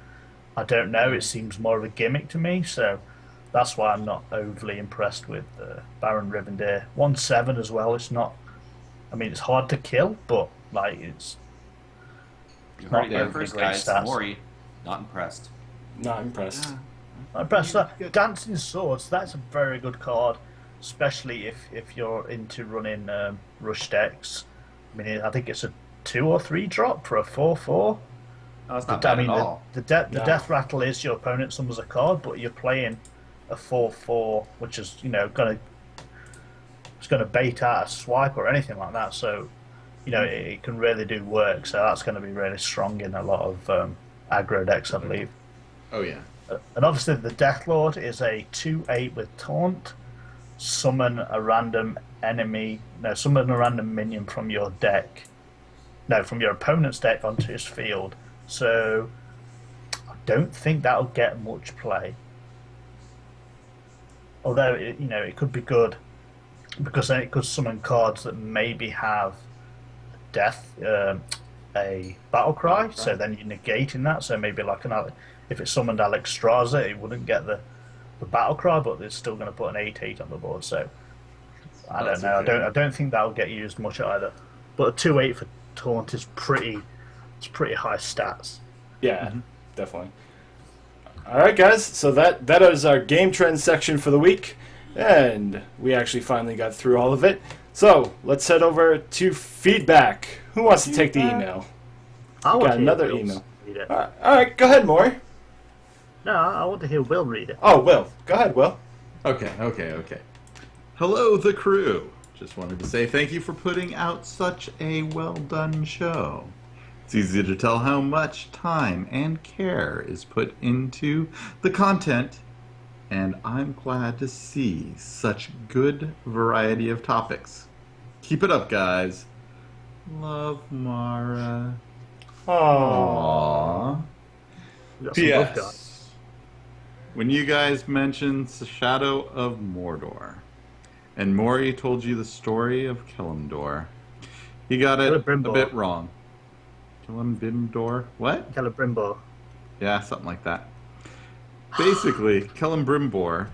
I don't know. It seems more of a gimmick to me, so that's why I'm not overly impressed with Baron Rivendare. 1/7 as well. It's not. I mean, it's hard to kill, but like it's. You Not heard it here very first, great guys. stats. Mori, not impressed. Not impressed. I'm impressed. Dancing Swords. That's a very good card, especially if you're into running rush decks. I mean, I think it's a 2 or 3 drop for a 4/4. No, it's not I bad mean, at all. the No. death rattle is your opponent summons a card, but you're playing a 4/4, which is it's gonna bait out a swipe or anything like that. So, you know, it can really do work. So that's going to be really strong in a lot of aggro decks, I believe. Oh yeah. And obviously, the Death Lord is a 2/8 with taunt. Summon a random minion from your deck. No, from your opponent's deck onto his field. So I don't think that'll get much play. Although it could be good because then it could summon cards that maybe have death, a battle cry. So then you're negating that. So maybe like if it summoned Alexstrasza, it wouldn't get the battle cry, but it's still going to put an 8/8 on the board. So I don't That's know. okay. I don't think that'll get used much either. But a 2/8 for taunt is pretty high stats. Yeah, definitely. All right, guys. So that is our game trends section for the week, and we actually finally got through all of it. So let's head over to feedback. Who wants to take the email? I want Got to hear another Will's email. read it. All right, go ahead, Maury. No, I want to hear Will read it. Oh, Will. Go ahead, Will. Okay. Hello, the crew. Just wanted to say thank you for putting out such a well-done show. It's easy to tell how much time and care is put into the content, and I'm glad to see such good variety of topics. Keep it up, guys. Love, Mara. Aww. We got some love, guys. P.S. When you guys mentioned the Shadow of Mordor, and Maury told you the story of Kelimdor, he got it a Celebrimbor. bit wrong. Kelimdor? What? Celebrimbor. Yeah, something like that. Basically, Kelimbrimbor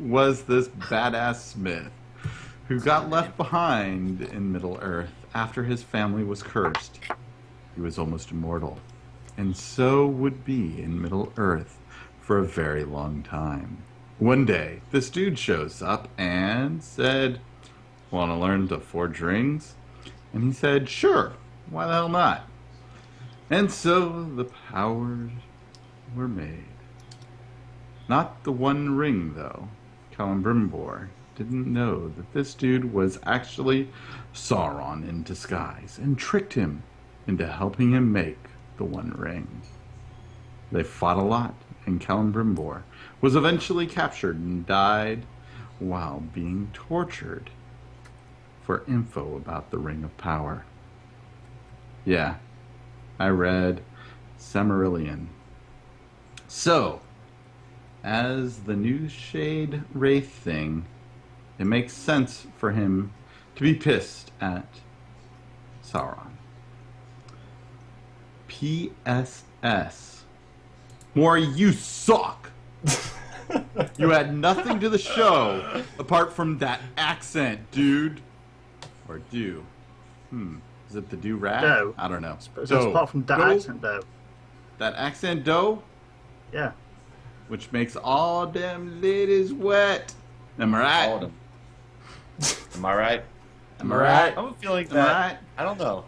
was this badass smith who got left behind in Middle-earth after his family was cursed. He was almost immortal, and so would be in Middle-earth for a very long time. One day, this dude shows up and said, "Want to learn to forge rings?" And he said, "Sure, why the hell not?" And so the powers were made. Not the one ring, though. Kelimbrimbor didn't know that this dude was actually Sauron in disguise and tricked him into helping him make the One Ring. They fought a lot, and Celebrimbor was eventually captured and died while being tortured for info about the Ring of Power. Yeah, I read Silmarillion. So, as the new Shade Wraith thing, it makes sense for him to be pissed at Sauron. P.S.S. Maury, you suck! You add nothing to the show apart from that accent, dude. Or do. Is it the do-rag? No. I don't know. So apart from that accent, though. That accent, dough? Yeah. Which makes all them ladies wet. Am I right? All of them. Am I right? Am I right? I'm feeling Am I that. right? I don't know.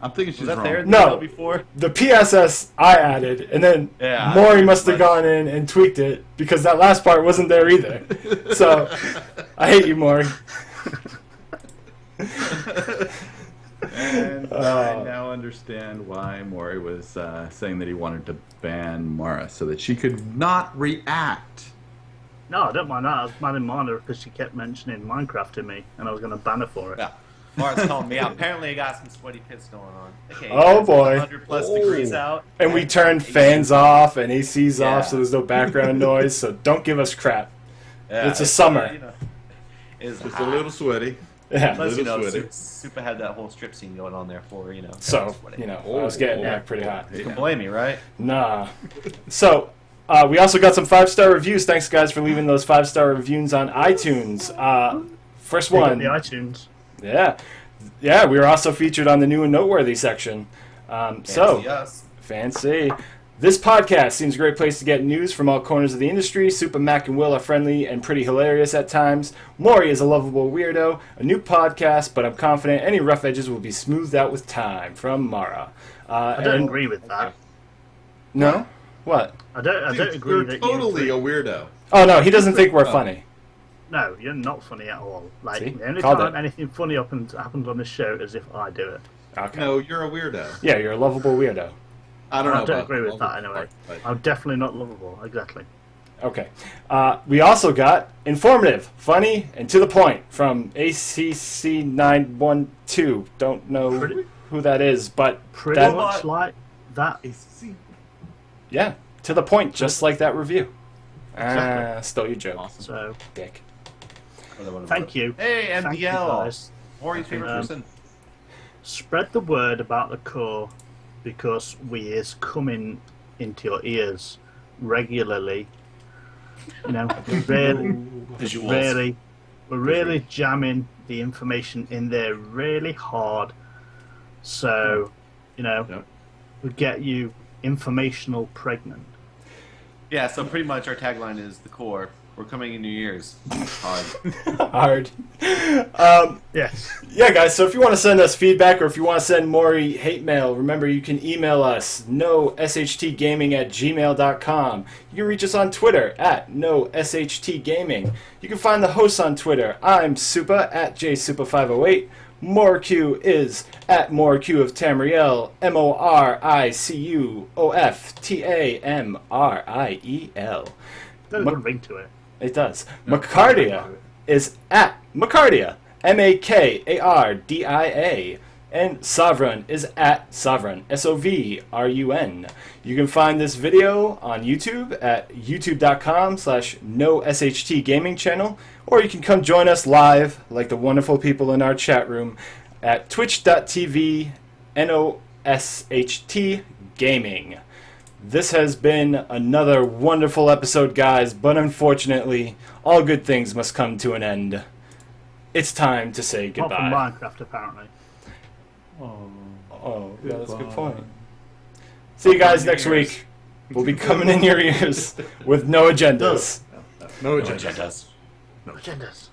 I'm thinking she's Was that wrong. there in the No. email before? The PSS I added, and then Yeah, Maury I- must have gone in and tweaked it because that last part wasn't there either. So I hate you, Maury. And I now understand why Maury was saying that he wanted to ban Mara so that she could not react. No, I don't mind that. I was mad in Mana because she kept mentioning Minecraft to me, and I was going to ban her for it. Yeah. Mara's calling me out. Apparently, I got some sweaty pits going on. Okay, Oh, guys, boy. 100 plus degrees out. And we turned fans off and ACs Yeah. off so there's no background noise. So don't give us crap. Yeah, It's a summer. It's Just a little sweaty. Yeah. Plus, you know, little sweaty. Supa had that whole strip scene going on there for, So, sweaty. I was getting back pretty hot. You can blame me, right? Nah. So, we also got some 5-star reviews. Thanks, guys, for leaving those 5-star reviews on iTunes. First Pick up one. the iTunes. Yeah. Yeah, we were also featured on the new and noteworthy section. Fancy us. Fancy. This podcast seems a great place to get news from all corners of the industry. Supa, Mac, and Will are friendly and pretty hilarious at times. Maury is a lovable weirdo. A new podcast, but I'm confident any rough edges will be smoothed out with time. From Mara. I don't agree with that. No? What? I don't agree You're that totally you... a weirdo. Oh, no, he doesn't think we're funny. No, you're not funny at all. Like, See? the only Called time it. anything funny happens on this show is if I do it. Okay. No, you're a weirdo. Yeah, you're a lovable weirdo. I don't know. I don't about agree with all that the anyway. part, but- I'm definitely not lovable, exactly. Okay. We also got informative, funny, and to the point from ACC912. Don't know Pretty- who that is, but Pretty that, much like that. ACC. yeah, to the point, just like that review. Exactly. Stole your joke, Awesome. So, dick. thank you. Hey, Thank you, MDL. guys. Maury's favorite person. Spread the word about the core because we is coming into your ears regularly. You know, we're really jamming the information in there really hard. So, Yep. we get you informational pregnant. Yeah, so pretty much our tagline is the core. We're coming in your ears. Hard. Hard. Yes. Yeah, guys, so if you want to send us feedback or if you want to send Maury hate mail, remember you can email us, noshtgaming@gmail.com. You can reach us on Twitter @noshtgaming. You can find the hosts on Twitter. I'm Supa @jsupa508. Moricu is @Moricu of Tamriel, MORICUOFTAMRIEL. There's a good ring to it. It does. Makardia is @Makardia, MAKARDIA. And Sovereign is @Sovereign, SOVRUN. You can find this video on YouTube at youtube.com/NoSHTGaming channel, or you can come join us live, like the wonderful people in our chat room, at twitch.tv NOSHT Gaming. This has been another wonderful episode, guys, but unfortunately, all good things must come to an end. It's time to say Apart goodbye. from Minecraft, apparently. Oh, yeah, that's a good point. See you guys next week. We'll be coming in your ears with no agendas. No No agenda. agendas. Agendas.